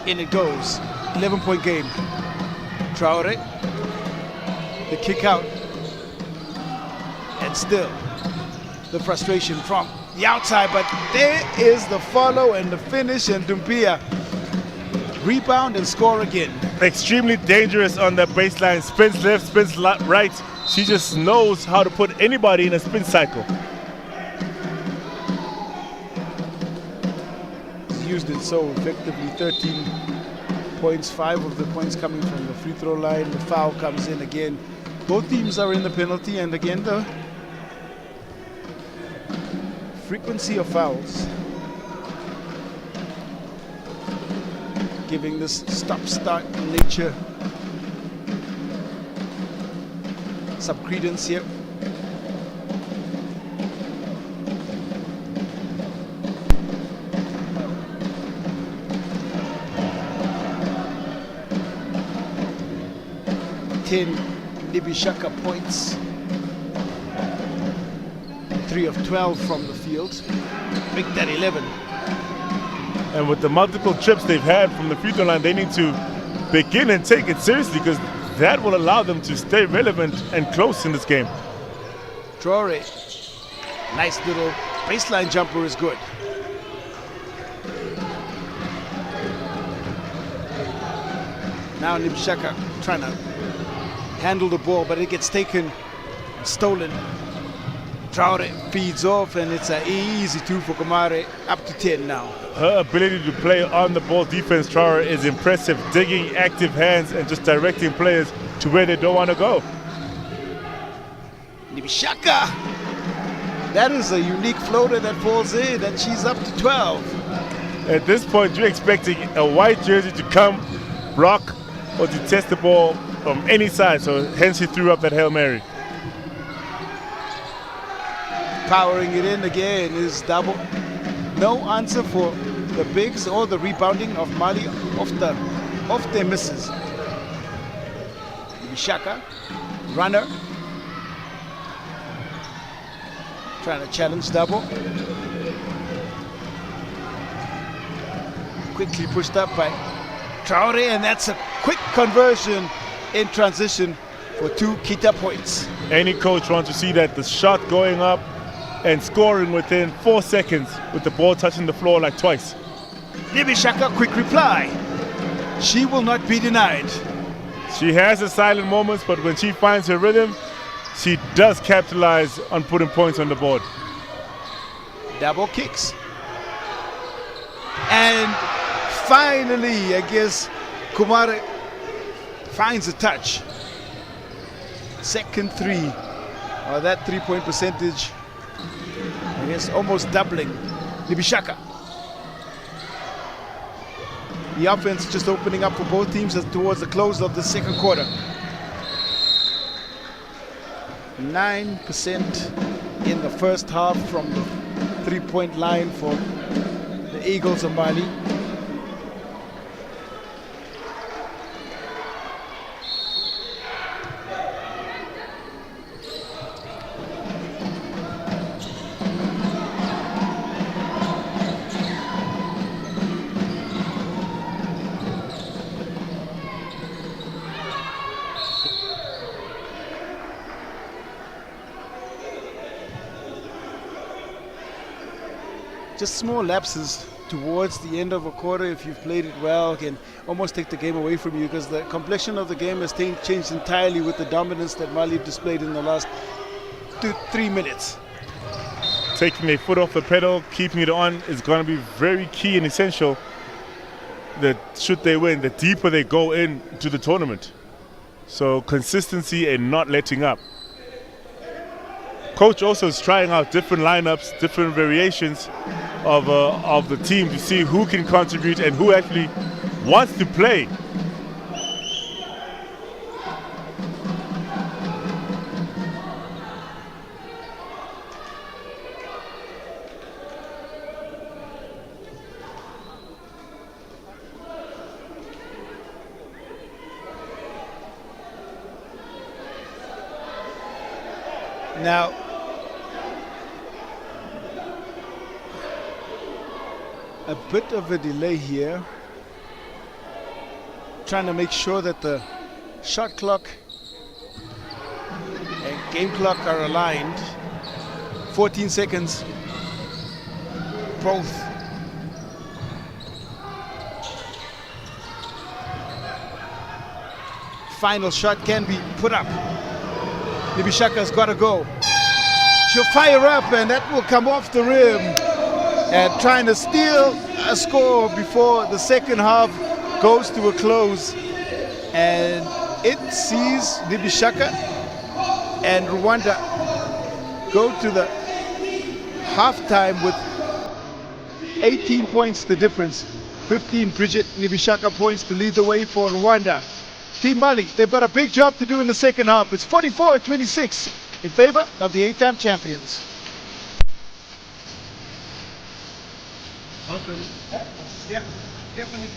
S1: In it goes. 11-point game. Traore. The kick out. And still the frustration from the outside, but there is the follow and the finish, and Dumbia rebound and score again.
S2: Extremely dangerous on that baseline. Spins left, spins right. She just knows how to put anybody in a spin cycle.
S1: Used it so effectively. 13 points, 5 of the points coming from the free throw line. The foul comes in again. Both teams are in the penalty, and again the frequency of fouls giving this stop-start nature some credence here. Nibishaka points. 3 of 12 from the field. Make that 11.
S2: And with the multiple trips they've had from the free throw line, they need to begin and take it seriously, because that will allow them to stay relevant and close in this game.
S1: Traore, nice little baseline jumper is good. Now Nibishaka trying to handle the ball, but it gets taken, stolen. Traore feeds off, and it's an easy 2 for Kamare, up to 10 now.
S2: Her ability to play on the ball defense, Traore, is impressive. Digging active hands and just directing players to where they don't want to go.
S1: Nibishaka! That is a unique floater that falls in, and she's up to 12.
S2: At this point, you're expecting a white jersey to come, block, or to test the ball from any side, so hence he threw up that Hail Mary.
S1: Powering it in again is double. No answer for the bigs or the rebounding of Mali off their misses. Nibishaka, runner. Trying to challenge double. Quickly pushed up by Traore, and that's a quick conversion in transition for 2 Kita points.
S2: Any coach wants to see that, the shot going up and scoring within 4 seconds with the ball touching the floor like twice.
S1: Nibishaka, quick reply. She will not be denied.
S2: She has her silent moments, but when she finds her rhythm, she does capitalize on putting points on the board.
S1: Double kicks. And finally, I guess, Kumare finds a touch. Second 3. That 3-point percentage, I guess, almost doubling. Nibishaka. The offense just opening up for both teams as towards the close of the second quarter. 9% in the first half from the 3-point line for the Eagles of Mali. Just small lapses towards the end of a quarter, if you've played it well, can almost take the game away from you, because the complexion of the game has changed entirely with the dominance that Mali displayed in the last 2-3 minutes.
S2: Taking a foot off the pedal, keeping it on is going to be very key and essential. That should they win, the deeper they go into the tournament. So consistency and not letting up. Coach also is trying out different lineups, different variations of the team to see who can contribute and who actually wants to play.
S1: Now, a bit of a delay here. trying to make sure that the shot clock and game clock are aligned. 14 seconds, both. Final shot can be put up. Nibishaka's got to go. She'll fire up, and that will come off the rim. And trying to steal a score before the second half goes to a close. And it sees Nibishaka and Rwanda go to the halftime with 18 points the difference. 15 Bridget Nibishaka points to lead the way for Rwanda. Team Mali, they've got a big job to do in the second half. It's 44-26 in favor of the 8-time champions. Yeah, definitely.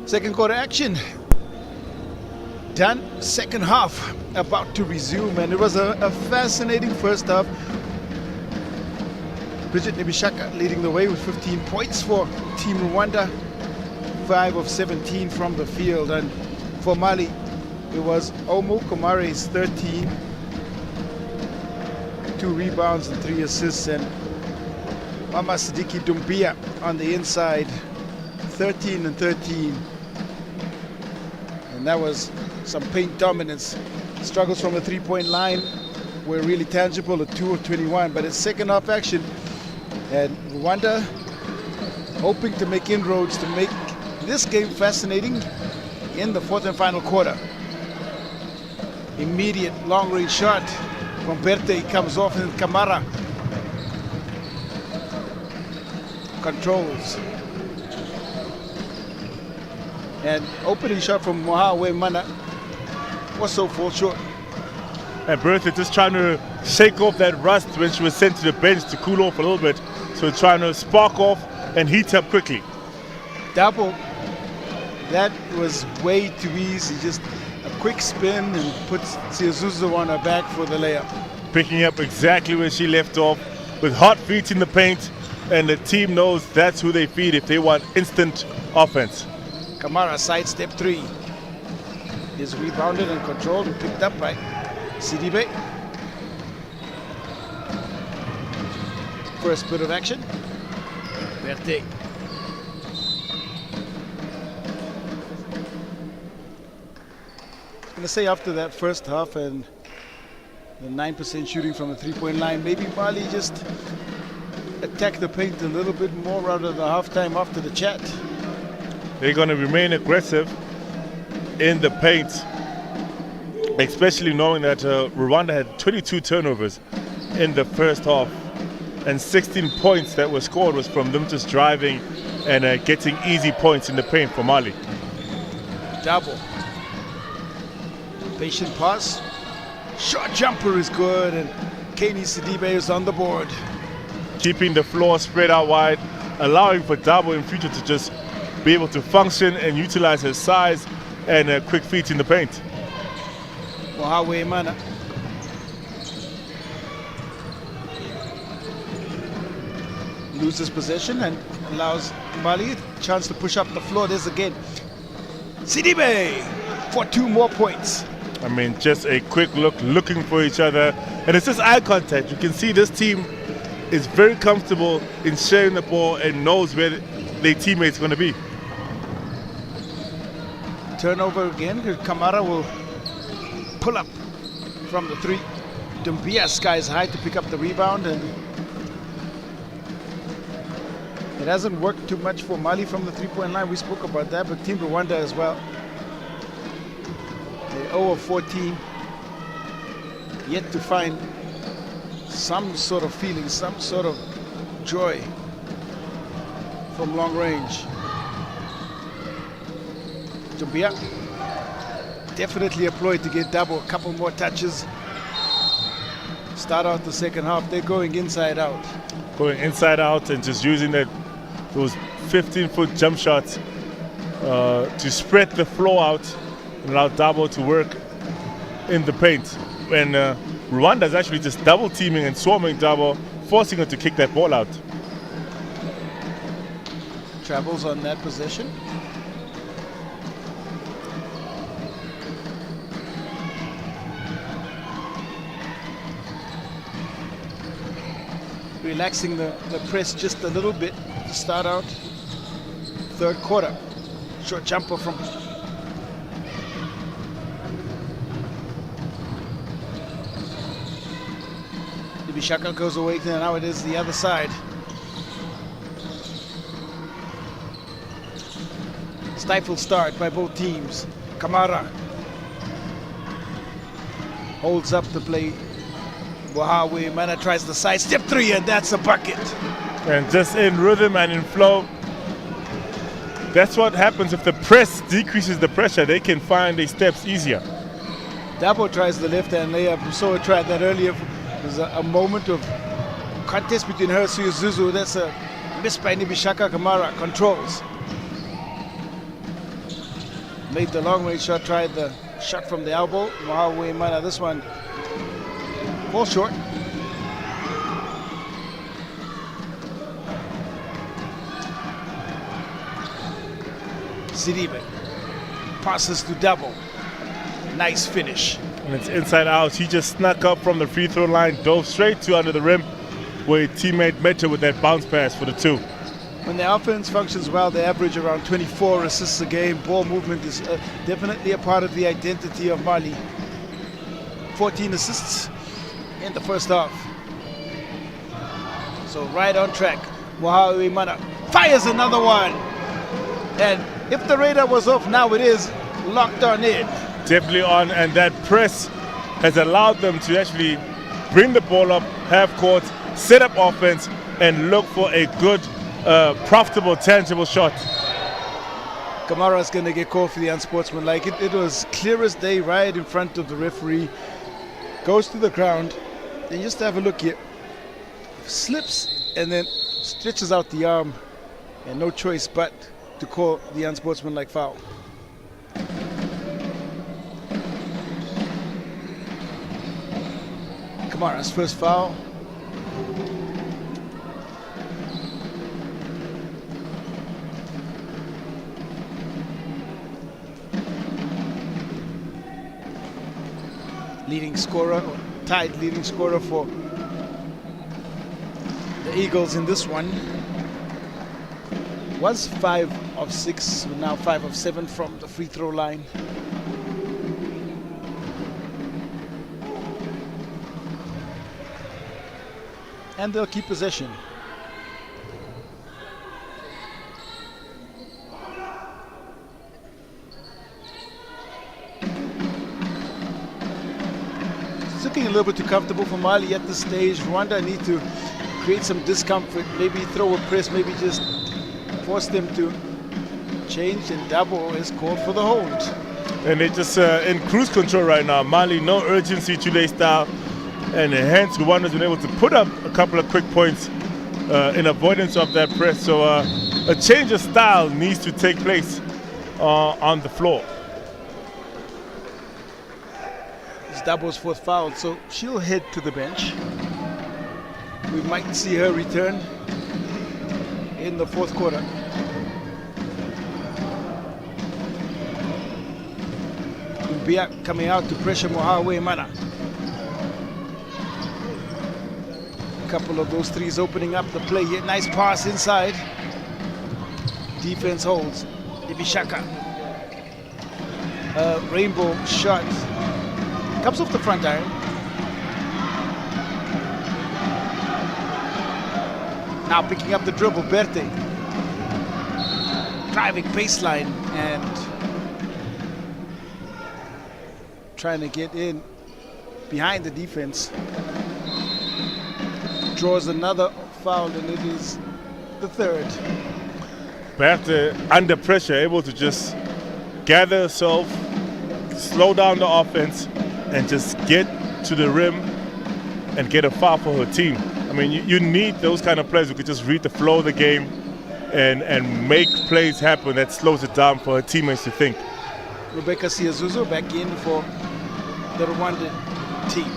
S1: Second quarter action done. Second half about to resume, and it was a fascinating first half. Bridget Nibishaka leading the way with 15 points for Team Rwanda, 5 of 17 from the field, and for Mali it was Omo Komare's 13, 2 rebounds and 3 assists, and Mama Sidiki Dumbia on the inside, 13 and 13. And that was some paint dominance. Struggles from the three-point line were really tangible at 2 of 21, but it's second half action, and Rwanda hoping to make inroads to make this game fascinating in the fourth and final quarter. Immediate long-range shot from Berte comes off, and Kamara controls. And opening shot from Mohawe Mana also falls short.
S2: And Bertha just trying to shake off that rust when she was sent to the bench to cool off a little bit. So trying to spark off and heat up quickly.
S1: Double. That was way too easy. Just a quick spin and puts Siazuzu on her back for the layup.
S2: Picking up exactly where she left off with hot feet in the paint. And the team knows that's who they feed if they want instant offense.
S1: Kamara sidestep 3 is rebounded and controlled and picked up by Sidibe. First bit of action. Berte. I'm going to say after that first half and the 9% shooting from the three-point line, maybe Mali just attack the paint a little bit more rather than halftime after the chat.
S2: They're going to remain aggressive in the paint, especially knowing that Rwanda had 22 turnovers in the first half, and 16 points that were scored was from them just driving and getting easy points in the paint for Mali.
S1: Double. Patient pass. Short jumper is good, and Kani Sidibe is on the board.
S2: Keeping the floor spread out wide, allowing for Dabo in future to just be able to function and utilize his size and quick feet in the paint.
S1: Mohawe Mana. Loses possession and allows Mali a chance to push up the floor. There's again Sidibe for 2 more points.
S2: I mean, just a quick look, looking for each other. And it's just eye contact. You can see this team is very comfortable in sharing the ball and knows where their teammates are going to be.
S1: Turnover again. Kamara will pull up from the 3. Dumbia skies high to pick up the rebound, and it hasn't worked too much for Mali from the three-point line. We spoke about that, but Team Rwanda as well. They're 0 of 14. Yet to find some sort of feeling, some sort of joy from long range. Dumbia definitely a ploy to get Dabo a couple more touches. Start out the second half. They're going inside out.
S2: Going inside out and just using those 15-foot jump shots to spread the floor out and allow Dabo to work in the paint. When Rwanda is actually just double teaming and swarming Dabo, forcing her to kick that ball out.
S1: Travels on that possession. Relaxing the press just a little bit to start out third quarter. Short jumper from Bishaka goes away, and now it is the other side. Stifled start by both teams. Kamara holds up the play. Mohawe Mana tries the side step 3, and that's a bucket.
S2: And just in rhythm and in flow. That's what happens if the press decreases the pressure. They can find their steps easier.
S1: Dabo tries the left-hand layup. So tried that earlier. There's a moment of contest between her and Zuzu. That's a miss by Nibishaka. Kamara controls. made the long range shot, tried the shot from the elbow. Mohawe Mana, this one falls short. Ziribe passes to Double. Nice finish.
S2: And it's inside out. He just snuck up from the free throw line, dove straight to under the rim, where a teammate met her with that bounce pass for the 2.
S1: When the offense functions well, they average around 24 assists a game. Ball movement is definitely a part of the identity of Mali. 14 assists in the first half. So right on track. Mohawe Mana fires another one. And if the radar was off, now it is locked on in.
S2: Definitely on, and that press has allowed them to actually bring the ball up half court, set up offense, and look for a good, profitable, tangible shot.
S1: Kamara's going to get called for the unsportsmanlike. It was clear as day right in front of the referee. Goes to the ground. And just have a look here. Slips and then stretches out the arm. And no choice but to call the unsportsmanlike foul. Kamara's first foul. Leading scorer, or tied leading scorer for the Eagles in this one. Was 5 of 6, now 5 of 7 from the free throw line. And they'll keep possession. It's looking a little bit too comfortable for Mali at this stage. Rwanda need to create some discomfort, maybe throw a press, maybe just force them to change, and Double is called for the hold.
S2: And they're just in cruise control right now. Mali, no urgency to lay style. And hence Rwanda's been able to put up a couple of quick points in avoidance of that press. So a change of style needs to take place on the floor.
S1: It's Dabo's fourth foul, so she'll head to the bench. We might see her return in the fourth quarter. Mbia coming out to pressure Mohawe Mana. A couple of those threes opening up the play here. Nice pass inside. Defense holds. Ibishaka. Rainbow shot. Comes off the front iron. Now picking up the dribble, Berthe. Driving baseline and trying to get in behind the defense. Draws another foul, and it is the third.
S2: Berthe, under pressure, able to just gather herself, slow down the offense, and just get to the rim and get a foul for her team. I mean, you need those kind of players who could just read the flow of the game and make plays happen that slows it down for her teammates to think.
S1: Rebecca Siazuzo back in for the Rwandan team.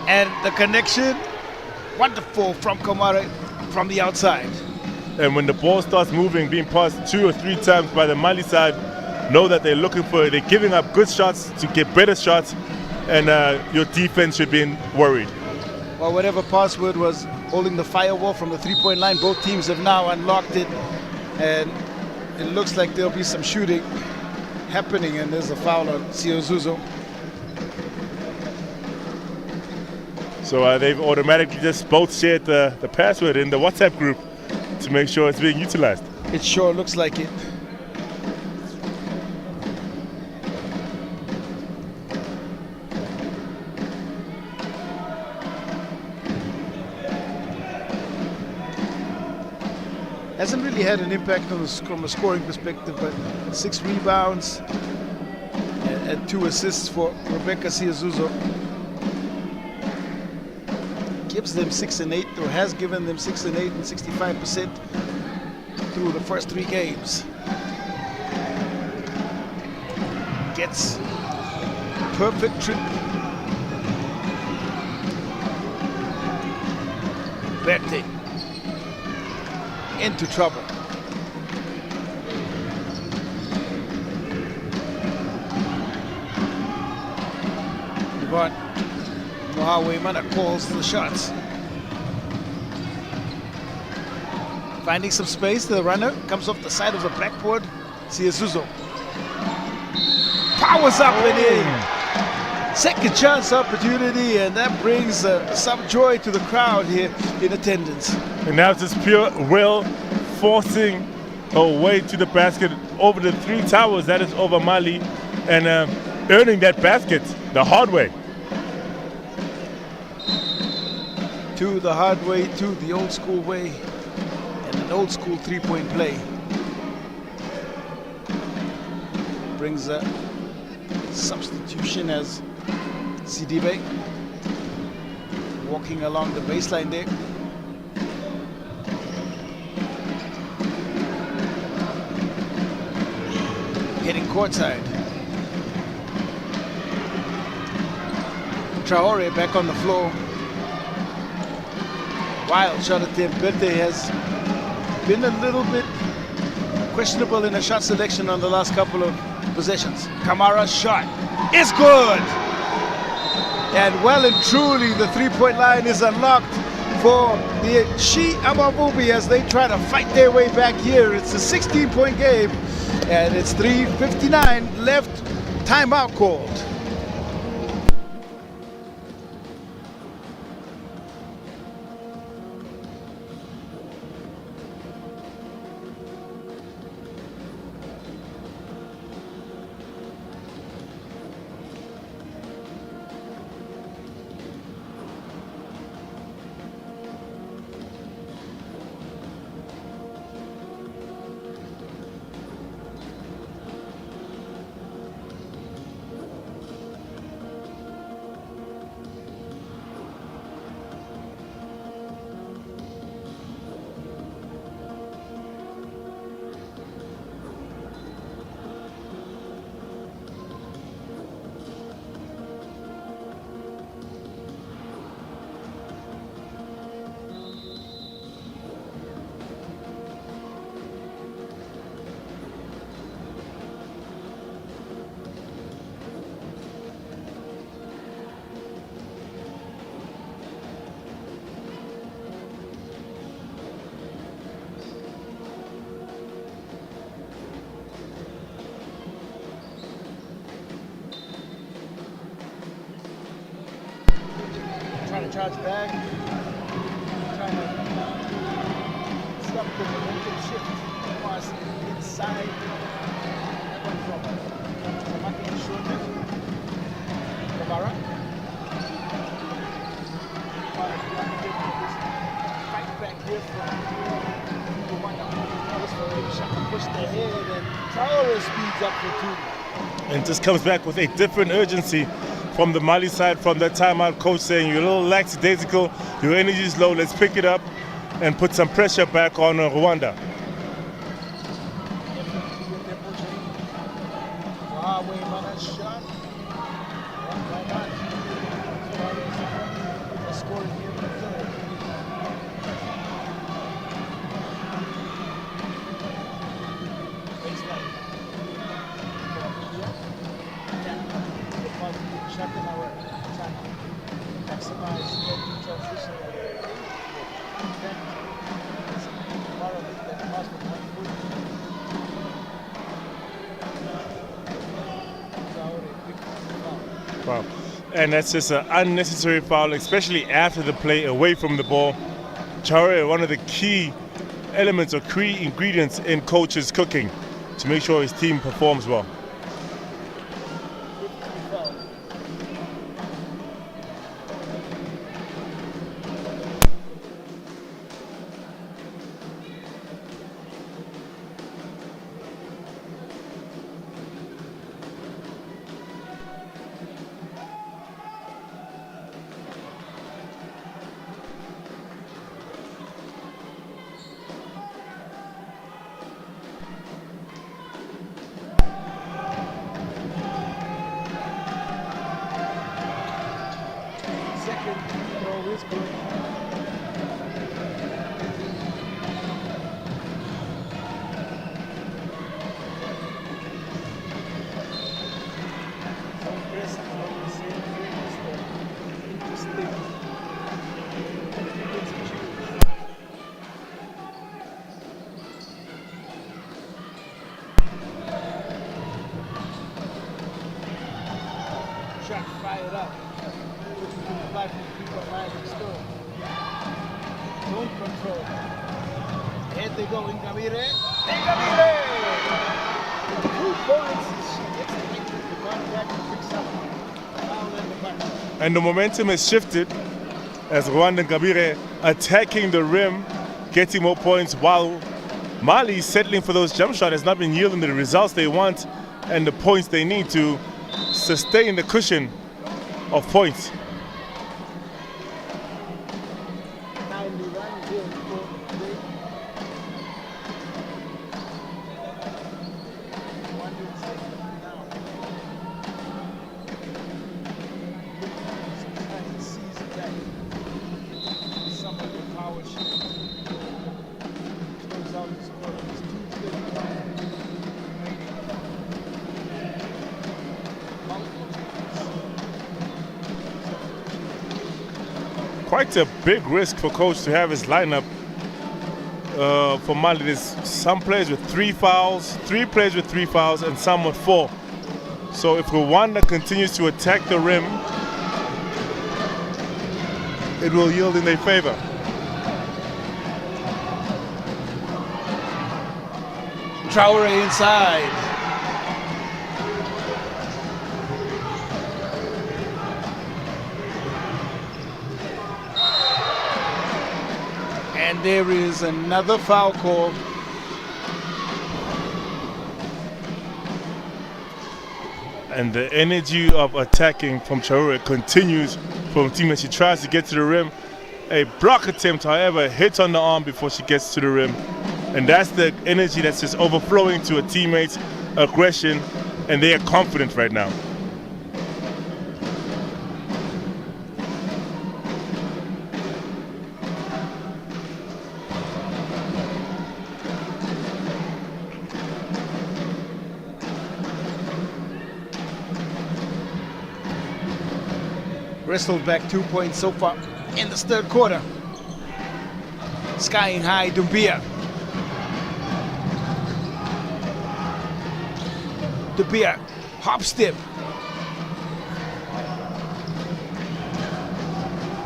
S1: And the connection, wonderful from Kamara from the outside.
S2: And when the ball starts moving, being passed 2 or 3 times by the Mali side, know that they're looking for it. They're giving up good shots to get better shots, and your defense should be worried.
S1: Well, whatever password was holding the firewall from the three-point line, both teams have now unlocked it, and it looks like there'll be some shooting happening, and there's a foul on Siozuzo.
S2: So they've automatically just both shared the password in the WhatsApp group to make sure it's being utilized.
S1: It sure looks like it. Hasn't really had an impact on from a scoring perspective, but 6 rebounds and 2 assists for Rebecca Siazuzo. Gives them 6 and 8, or has given them 6 and 8 and 65% through the first 3 games. gets perfect trip. Verte into trouble. But Mohawe calls the shots. Finding some space, the runner comes off the side of the backboard. Siazuzo powers up and in. Second chance opportunity, and that brings some joy to the crowd here in attendance.
S2: And now it's just pure will forcing her way to the basket over the three towers, that is over Mali, and earning that basket the hard way.
S1: To the hard way, to the old school way, and an old school three-point play. Brings a substitution as Sidibe walking along the baseline there. Heading courtside. Traore back on the floor. Wild shot attempt. Verte has been a little bit questionable in a shot selection on the last couple of possessions. Kamara's shot is good. And well and truly the three-point line is unlocked for the Shi Amavubi as they try to fight their way back here. It's a 16-point game and it's 3:59 left. Timeout called. Charge back, trying to stop the momentum shift across inside. That one from Tamaki and Shorten. Kamara. Fight back here from Rwanda. Push the head and Traore speeds up for two.
S2: And just comes back with a different urgency from the Mali side, from that timeout coach saying you're a little lackadaisical, your energy is low, let's pick it up and put some pressure back on Rwanda. Wow. And that's just an unnecessary foul, especially after the play away from the ball. Traore, one of the key elements or key ingredients in coach's cooking to make sure his team performs well.
S1: is good. Shot fired up. Looking to the back from the 3-point line and still. Zone control. Here they go in Gabire. Gabire! 2 points. She gets it right to the contact and picks up foul in the back.
S2: And the momentum has shifted as Rwanda and Gabire attacking the rim, getting more points, while Mali settling for those jump shots has not been yielding the results they want and the points they need to sustain the cushion of points. Quite a big risk for coach to have his lineup for Mali. There's some players with 3 fouls, 3 players with 3 fouls, and some with 4. So if Rwanda continues to attack the rim, it will yield in their favor.
S1: Traore inside. And there is another foul call.
S2: And the energy of attacking from Traore continues from team as she tries to get to the rim. A block attempt, however, hits on the arm before she gets to the rim. And that's the energy that's just overflowing to a teammate's aggression, and they are confident right now.
S1: Wrestled back 2 points so far in this third quarter. Skying high, Doumbia. Doumbia, hop step.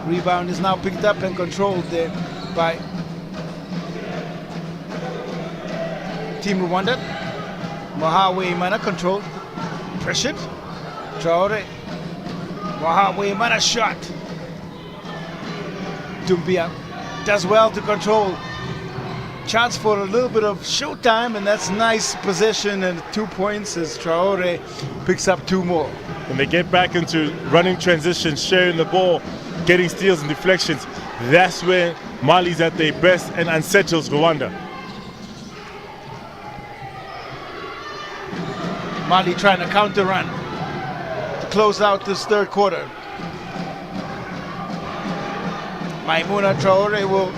S1: Rebound is now picked up and controlled there by Team Rwanda. Mohawe Mana controlled. Pressured. Traore. Mohawe Mana shot. Doumbia does well to control. Chance for a little bit of showtime, and that's nice possession and 2 points as Traore picks up 2 more.
S2: When they get back into running transitions, sharing the ball, getting steals and deflections, that's where Mali's at their best and unsettles Rwanda.
S1: Mali trying to counter run to close out this third quarter. Maimouna Traore will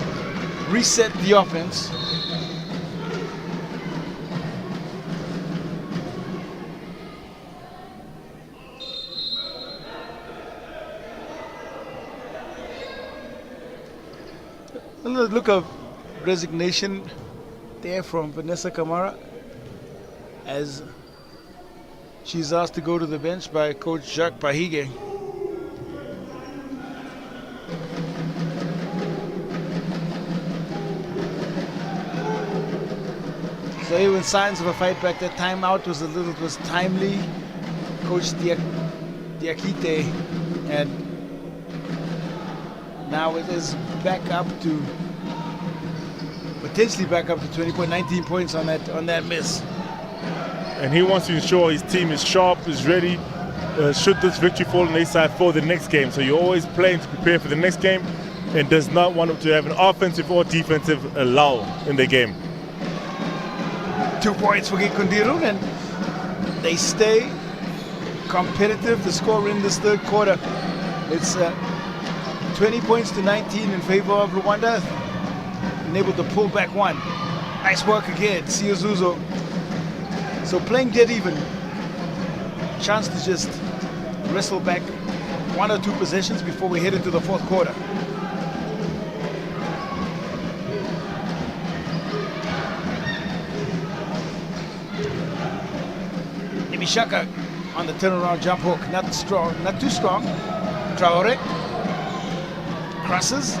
S1: reset the offense. A little look of resignation there from Vanessa Kamara as she's asked to go to the bench by Coach Jacques Pahige. So even signs of a fight back. That timeout was timely. Coach Diakite, and now it is back up to potentially back up to 19 points on that miss.
S2: And he wants to ensure his team is sharp, is ready, should this victory fall on their side for the next game. So you're always playing to prepare for the next game and does not want them to have an offensive or defensive lull in the game.
S1: 2 points for Gikundiru, and they stay competitive. The score in this third quarter, it's 20 points to 19 in favor of Rwanda. Able to pull back one. Nice work again, Siozuzo. So playing dead even. Chance to just wrestle back 1 or 2 possessions before we head into the fourth quarter. Shaka on the turnaround jump hook, not strong, not too strong. Traore crosses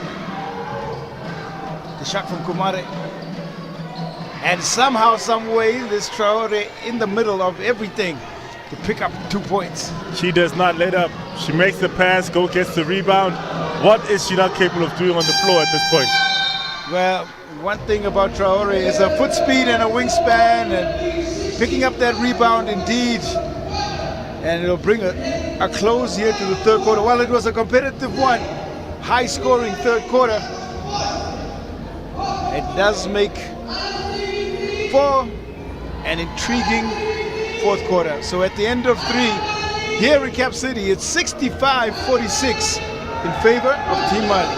S1: the shot from Kumare, and somehow, some way, this Traore in the middle of everything to pick up 2 points.
S2: She does not let up. She makes the pass, gets the rebound. What is she not capable of doing on the floor at this point?
S1: Well, one thing about Traore is her foot speed and a wingspan, and picking up that rebound indeed, and it'll bring a close here to the third quarter. While it was a competitive one, high-scoring third quarter, it does make for an intriguing fourth quarter. So at the end of 3, here in Cap City, it's 65-46 in favor of Team Mali.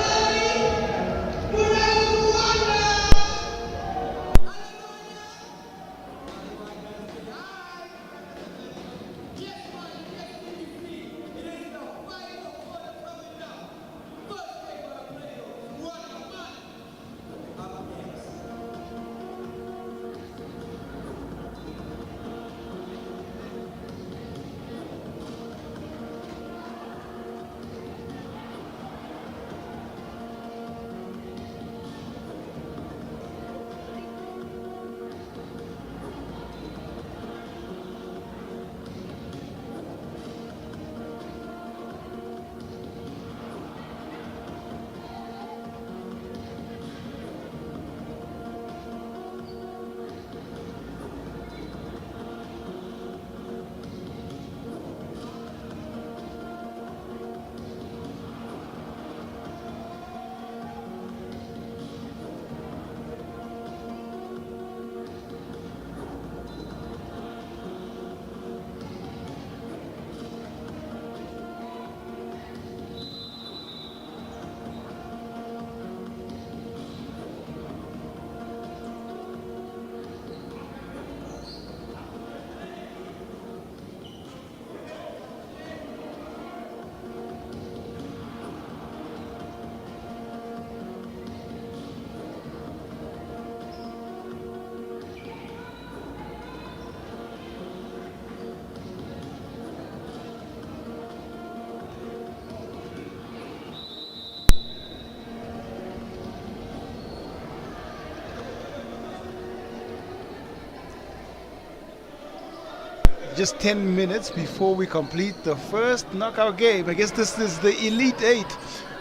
S1: Just 10 minutes before we complete the first knockout game. I guess this is the Elite 8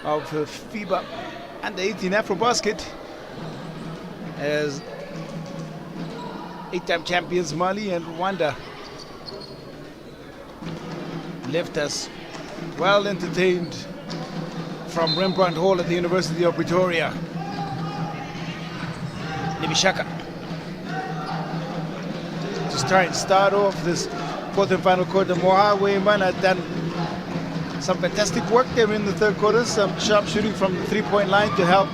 S1: of FIBA U18 AfroBasket, as 8-time champions Mali and Rwanda left us well entertained from Rembrandt Hall at the University of Pretoria. Nibishaka just try and start off this fourth and final quarter. Moha Weyman had done some fantastic work there in the third quarter, some sharp shooting from the three-point line to help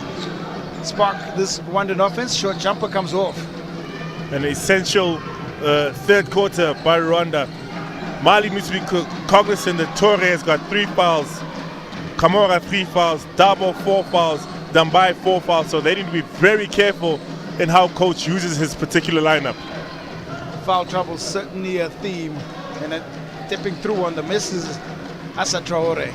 S1: spark this Rwandan offense. Short jumper comes off.
S2: An essential third quarter by Rwanda. Mali needs to be cognizant that Torre has got 3 fouls, Kamora 3 fouls, Dabo 4 fouls, Dambai 4 fouls, so they need to be very careful in how coach uses his particular lineup.
S1: Foul trouble certainly a theme, and tipping through on the misses, Assa Traore.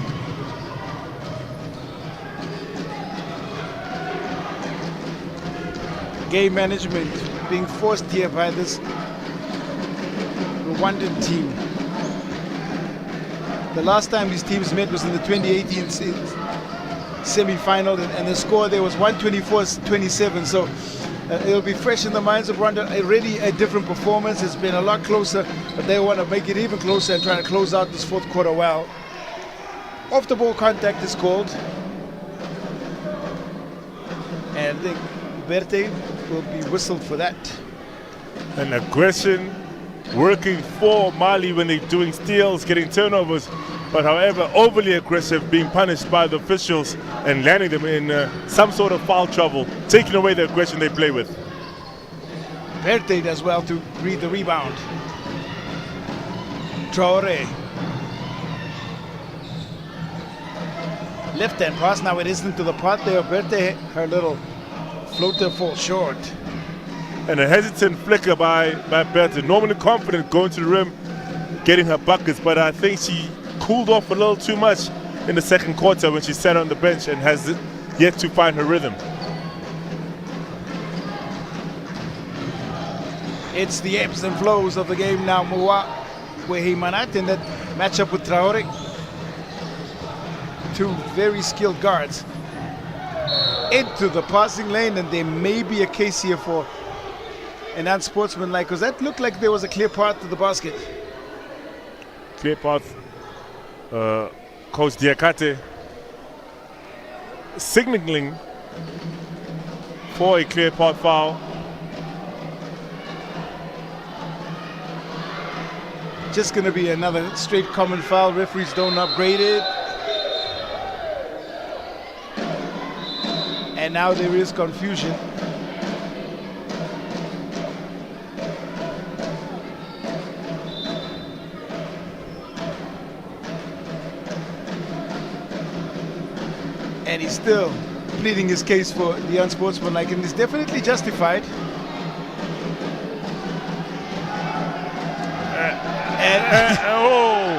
S1: Game management being forced here by this Rwandan team. The last time these teams met was in the 2018 semi-final, and the score there was 124-27. So it'll be fresh in the minds of Rwanda. Already a different performance. It's been a lot closer, but they want to make it even closer and try to close out this fourth quarter well. Off the ball contact is called, and I think Berte will be whistled for that.
S2: And aggression working for Mali when they're doing steals, getting turnovers. but however overly aggressive, being punished by the officials and landing them in some sort of foul trouble, taking away the aggression they play with.
S1: Verte does well to read the rebound. Traore. Left hand pass, now it isn't to the pot there. Verte, her little floater falls short.
S2: And a hesitant flicker by Bertha. Normally confident going to the rim, getting her buckets, but I think she cooled off a little too much in the second quarter when she sat on the bench and has yet to find her rhythm.
S1: It's the ebbs and flows of the game now. Moa Wehimanat in that matchup with Traore. Two very skilled guards into the passing lane, and there may be a case here for an unsportsmanlike, because that looked like there was a clear path to the basket.
S2: Clear path. Coach Diakate signaling for a clear path foul.
S1: Just going to be another straight common foul. Referees don't upgrade it. And now there is confusion. And he's still pleading his case for the unsportsmanlike, and it's definitely justified.
S2: Oh,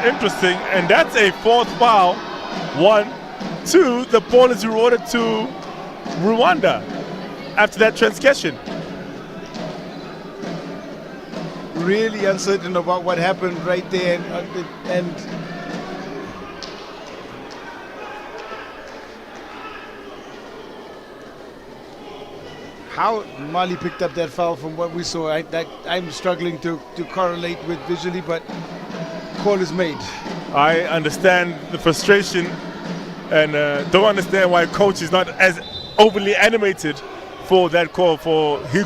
S2: interesting. And that's a fourth foul. 1, 2, the ball is rewarded to Rwanda after that transgression.
S1: Really uncertain about what happened right there, and how Mali picked up that foul from what we saw, I'm struggling to correlate with visually, but call is made.
S2: I understand the frustration and don't understand why coach is not as overly animated for that call, for he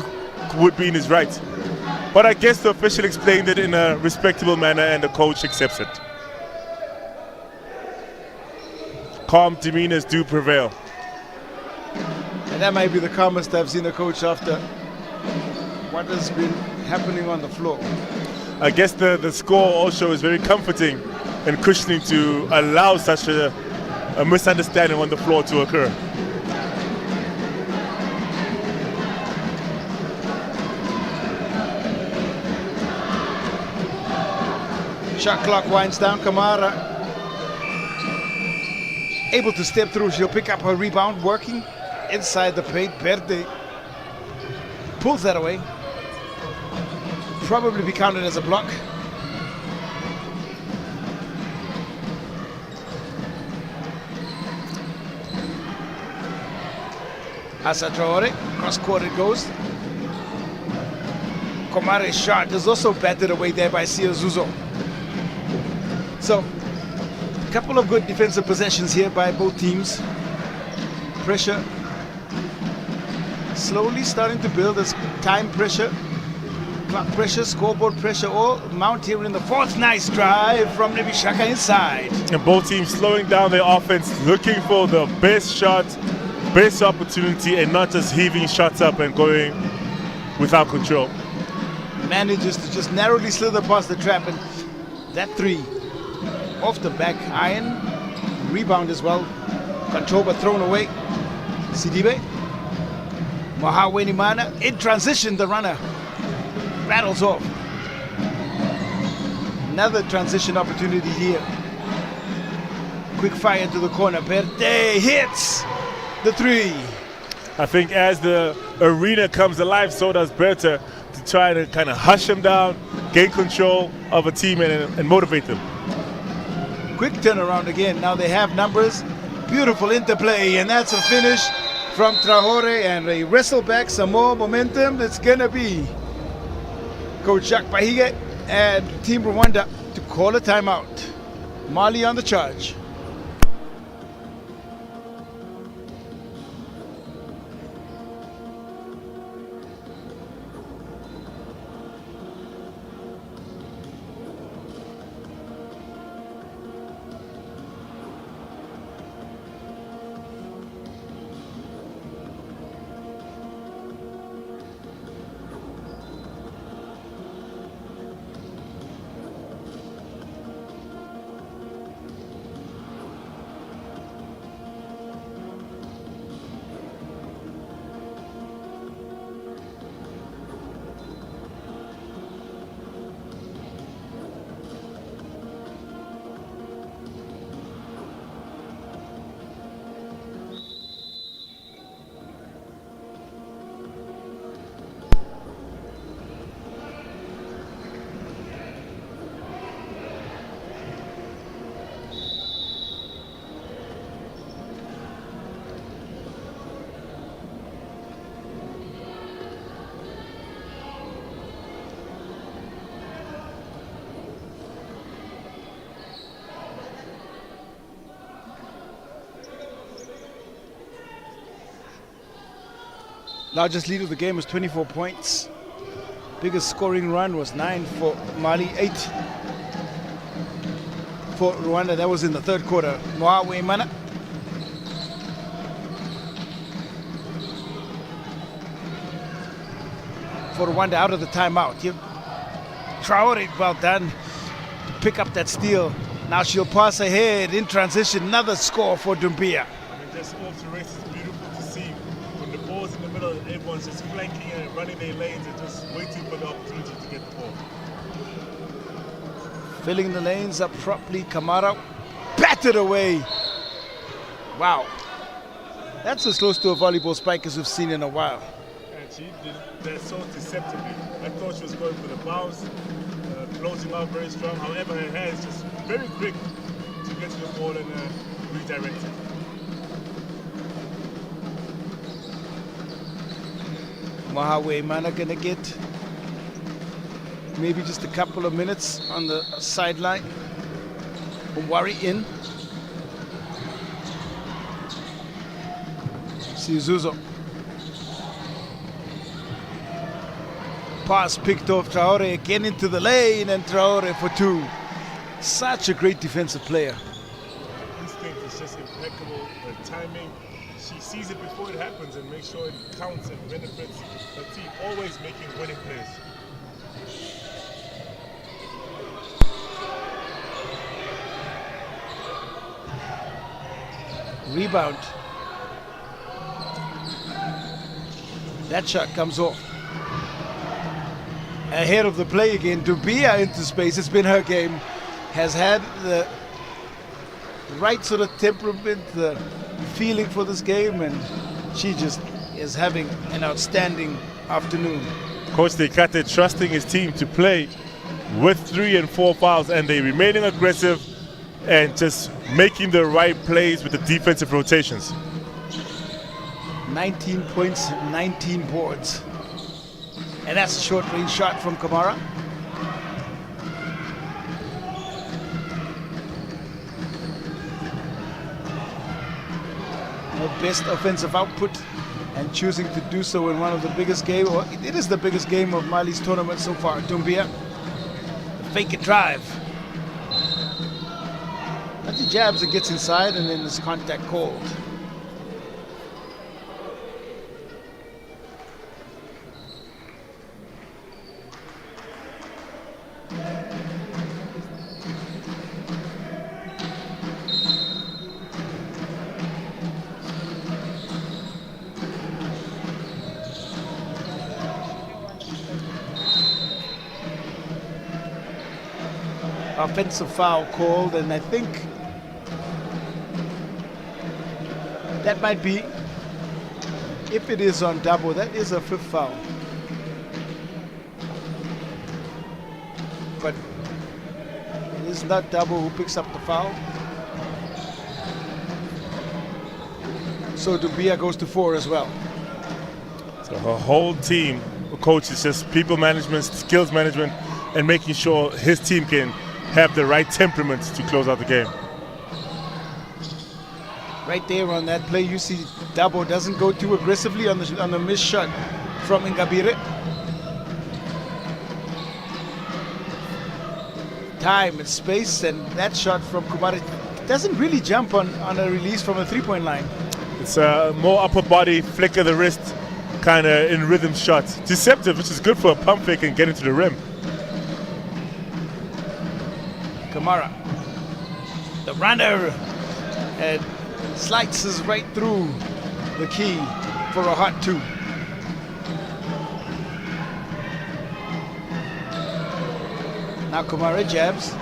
S2: would be in his right. But I guess the official explained it in a respectable manner and the coach accepts it. Calm demeanors do prevail.
S1: And that might be the calmest I've seen a coach after what has been happening on the floor.
S2: I guess the score also is very comforting and cushioning to allow such a misunderstanding on the floor to occur.
S1: Shot clock winds down. Kamara able to step through. She'll pick up her rebound, working inside the paint. Verde pulls that away. Probably be counted as a block. Asa Traore, cross court it goes. Komare's shot is also batted away there by Sia Zuzo. So, a couple of good defensive possessions here by both teams. Pressure slowly starting to build as time pressure, clock pressure, scoreboard pressure, all mount here in the fourth. Nice drive from Nebishaka inside.
S2: And both teams slowing down their offense, looking for the best shot, best opportunity, and not just heaving shots up and going without control.
S1: Manages to just narrowly slither past the trap, and that three off the back iron. Rebound as well. Controba thrown away. Sidibe. Mahawenimana in transition, the runner rattles off. Another transition opportunity here. Quick fire to the corner. Verde hits the three.
S2: I think as the arena comes alive, so does Berta, to try to kind of hush them down, gain control of a team and motivate them.
S1: Quick turnaround again. Now they have numbers. Beautiful interplay, and that's a finish from Traore, and a wrestle back, some more momentum. It's gonna be Coach Jacques Pahige and Team Rwanda to call a timeout. Mali on the charge. Largest lead of the game was 24 points. Biggest scoring run was 9 for Mali, 8 for Rwanda. That was in the third quarter. Moawe Mana. For Rwanda out of the timeout. Traore, well done to pick up that steal. Now she'll pass ahead in transition. Another score for Doumbia.
S2: I mean, just off the race is beautiful to see. When the ball's in the middle and everyone's just flanking and running their lanes and just waiting for the opportunity to get the ball.
S1: Filling the lanes up properly. Kamara batted away. Wow. That's as close to a volleyball spike as we've seen in a while.
S2: And she did that so deceptively. I thought she was going for the bounce, closing out very strong. However, her hands just very quick to get to the ball and redirect it.
S1: Moawe Mana gonna get maybe just a couple of minutes on the sideline. Worry in. Sizuzo. Pass picked off Traore again into the lane, and Traore for two. Such a great defensive player.
S2: Instinct is just impeccable. The timing, she sees it before it happens and makes sure it counts and benefits the team. Always making winning plays.
S1: Rebound. That shot comes off. Ahead of the play again, Doumbia into space. It's been her game. Has had the right sort of temperament, the feeling for this game, and she just is having an outstanding afternoon.
S2: Coach Dekate trusting his team to play with 3 and 4 fouls, and they remaining aggressive and just making the right plays with the defensive rotations.
S1: 19 points, 19 boards. And that's a short-range shot from Kamara. Her best offensive output, and choosing to do so in one of the biggest games, or it is the biggest game of Mali's tournament so far. Doumbia, fake it drive. But he jabs and gets inside, and then this contact called. Offensive foul called, and I think that might be, if it is on double, that is a 5th foul. But it is not double who picks up the foul. So Doumbia goes to 4 as well.
S2: So her whole team, the coach, is just people management, skills management, and making sure his team can have the right temperament to close out the game.
S1: Right there on that play, you see Dabo doesn't go too aggressively on the missed shot from Ngabire. Time and space, and that shot from Kumari doesn't really jump on a release from a 3-point line.
S2: It's a more upper body, flick of the wrist, kind of in rhythm shot. Deceptive, which is good for a pump fake and get into the rim.
S1: Kamara, the runner, and slices right through the key for a hot 2. Now Kamara jabs.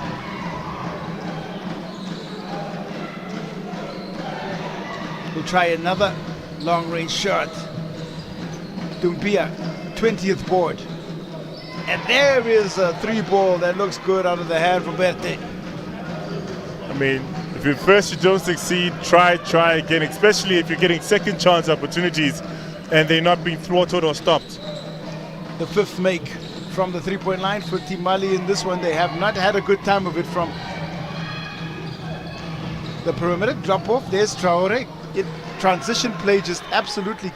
S1: We'll try another long-range shot. Doumbia, 20th board. And there is a 3-ball that looks good out of the hand for Berthe.
S2: I mean, if at first you don't succeed, try again, especially if you're getting second chance opportunities and they're not being throttled or stopped.
S1: The 5th make from the 3-point line for Team Mali in this one. They have not had a good time of it from the perimeter. Drop off, there's Traore. Transition play just absolutely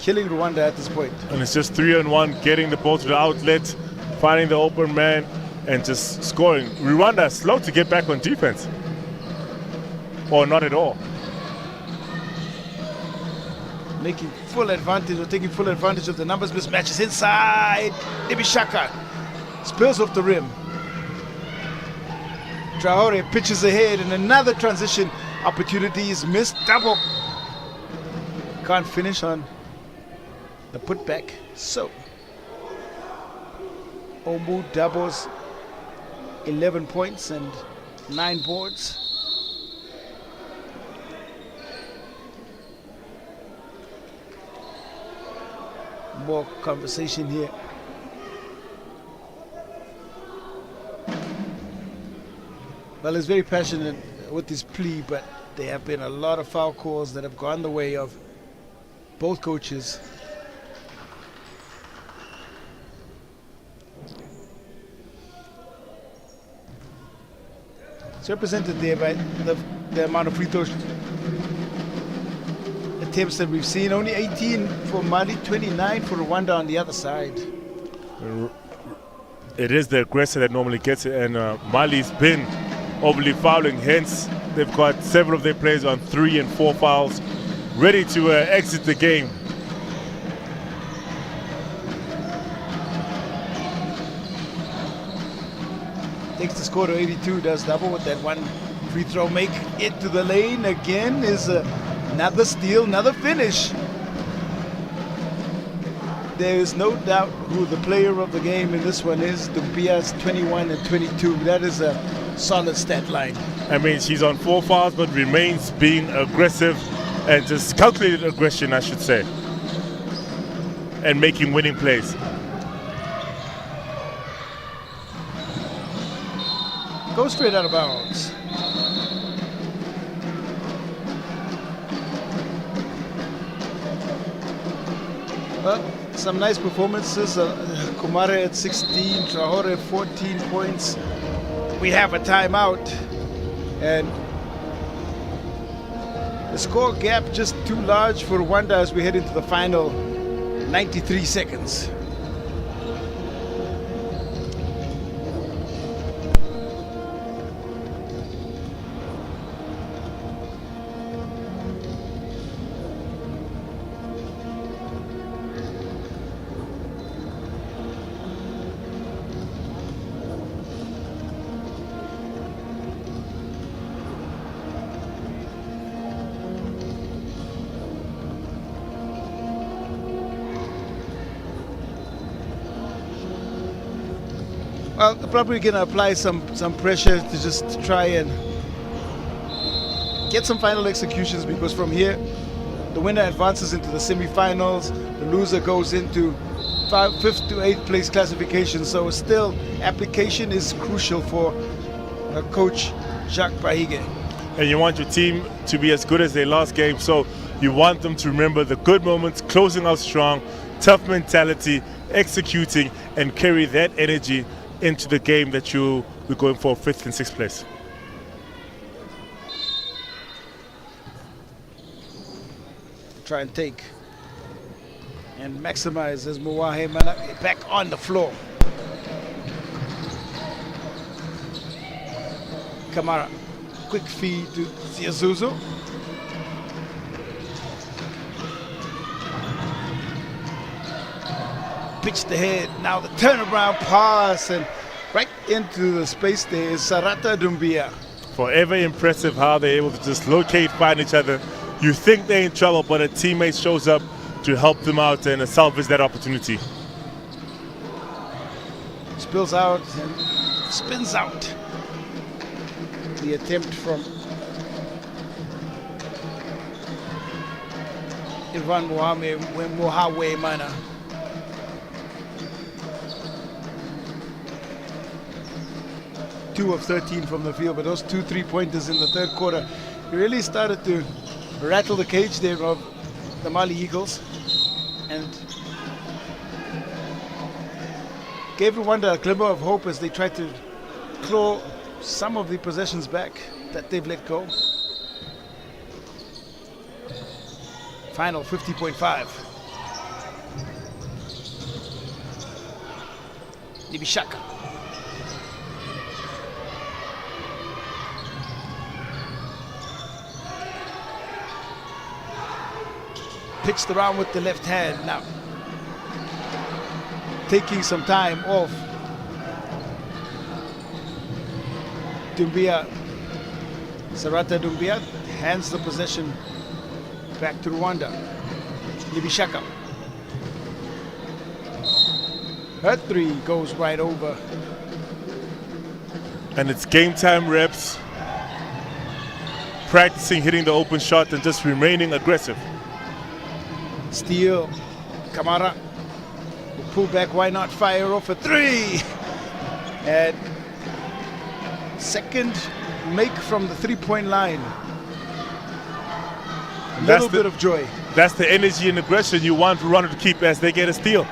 S1: killing Rwanda at this point.
S2: And it's just 3-on-1, getting the ball to the outlet, finding the open man, and just scoring. Rwanda is slow to get back on defense. Or not at all.
S1: Making full advantage, or taking full advantage of the numbers mismatches inside. Ibishaka spills off the rim. Traore pitches ahead, and another transition opportunity is missed. Double. Can't finish on the putback. So Omu doubles 11 points and 9 boards. More conversation here. Well, he's very passionate with his plea, but there have been a lot of foul calls that have gone the way of both coaches. It's represented there by the amount of free throws attempts that we've seen. Only 18 for Mali, 29 for Rwanda on the other side.
S2: It is the aggressor that normally gets it, and Mali's been overly fouling, hence they've got several of their players on 3 and 4 fouls, ready to exit the game.
S1: Takes the score to 82, does double with that one free throw. Make it to the lane again is another steal, another finish. There is no doubt who the player of the game in this one is. Dumbia's 21 and 22. That is a solid stat line.
S2: I mean, she's on 4 fouls, but remains being aggressive and just calculated aggression, I should say, and making winning plays.
S1: Go straight out of bounds. Well, some nice performances. Kumare at 16, Traore 14 points. We have a timeout, and the score gap just too large for Rwanda as we head into the final 93 seconds. Well, they're probably going to apply some pressure to just try and get some final executions, because from here, the winner advances into the semifinals, the loser goes into 5th to 8th place classification. So still, application is crucial for Coach Jacques Pahige.
S2: And you want your team to be as good as their last game, so you want them to remember the good moments, closing out strong, tough mentality, executing, and carry that energy into the game that you'll be going for 5th and 6th place.
S1: Try and take and maximize as Muwahe Mana back on the floor. Kamara, quick feed to Ziazuzu. Pitched ahead, now the turnaround pass, and right into the space there is Sarata Dumbia.
S2: Forever impressive how they're able to just locate, find each other. You think they're in trouble, but a teammate shows up to help them out and salvage that opportunity.
S1: Spills out and spins out. The attempt from Ivan Muhawe Mana. Two of 13 from the field, but those 2 3-pointers in the third quarter really started to rattle the cage there of the Mali Eagles and gave Rwanda a glimmer of hope as they tried to claw some of the possessions back that they've let go. Final 50.5. Nibishaka. Pitched around with the left hand now. Taking some time off. Doumbia, Sarata Doumbia hands the possession back to Rwanda. Nibishaka. Her three goes right over.
S2: And it's game time reps. Practicing hitting the open shot and just remaining aggressive.
S1: Steal. Kamara. Pull back, why not fire off a three? And second make from the three-point line. A little bit of joy.
S2: That's the energy and aggression you want Rwanda to keep as they get a steal.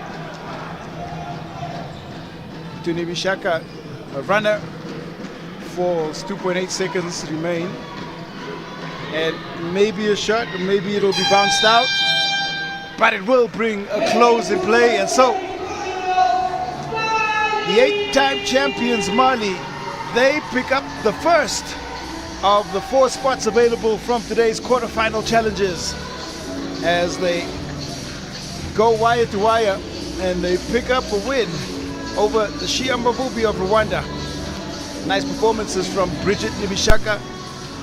S1: To Nibishaka, a runner falls, 2.8 seconds remain. And maybe a shot, or maybe it'll be bounced out. But it will bring a close in play. And so, the 8-time champions Mali, they pick up the first of the 4 spots available from today's quarterfinal challenges as they go wire to wire and they pick up a win over the Shiambavubi of Rwanda. Nice performances from Bridget Nibishaka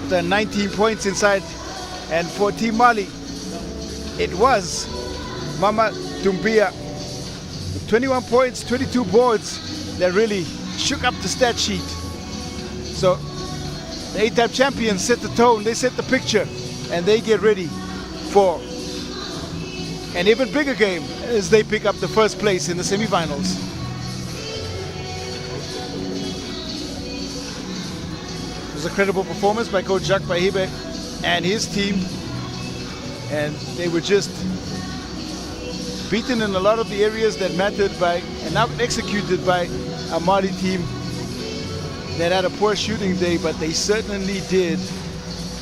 S1: with 19 points inside, and for Team Mali it was Mama Doumbia with 21 points, 22 boards that really shook up the stat sheet. So the 8-time champions set the tone, they set the picture, and they get ready for an even bigger game as they pick up the first place in the semifinals. It was a credible performance by Coach Jacques Bahibe and his team, and they were just beaten in a lot of the areas that mattered by and out executed by a Mali team that had a poor shooting day, but they certainly did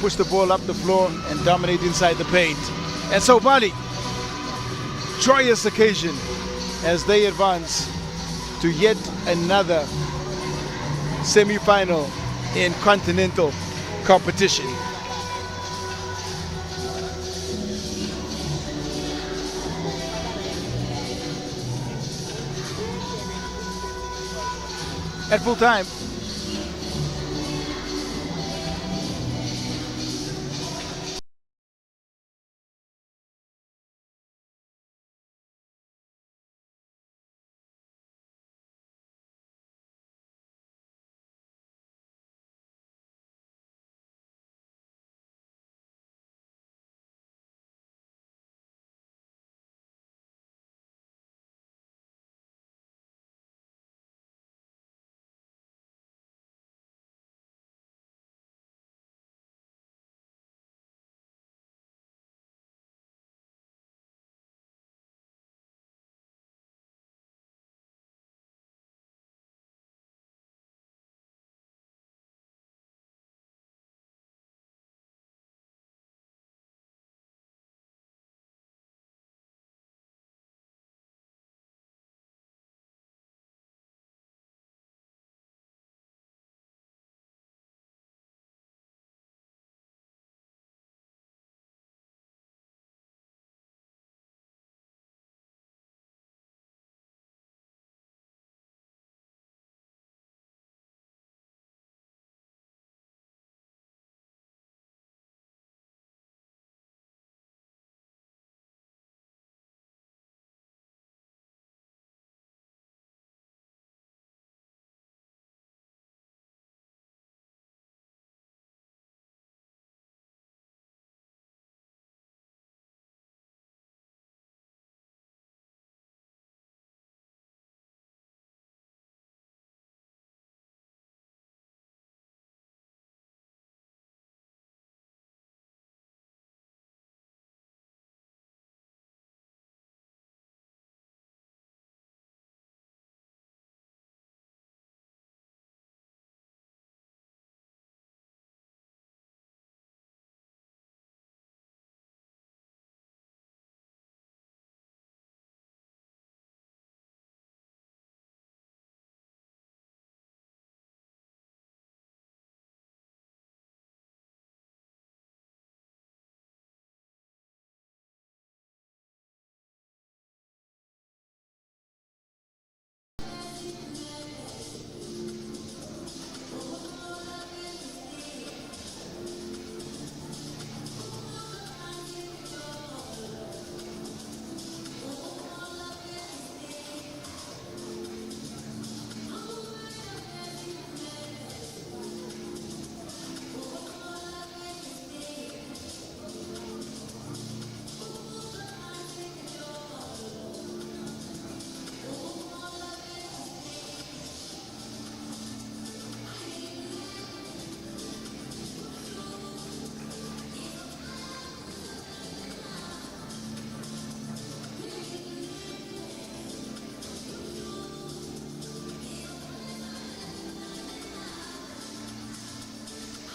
S1: push the ball up the floor and dominate inside the paint. And so Mali, joyous occasion as they advance to yet another semi-final in continental competition. At full time,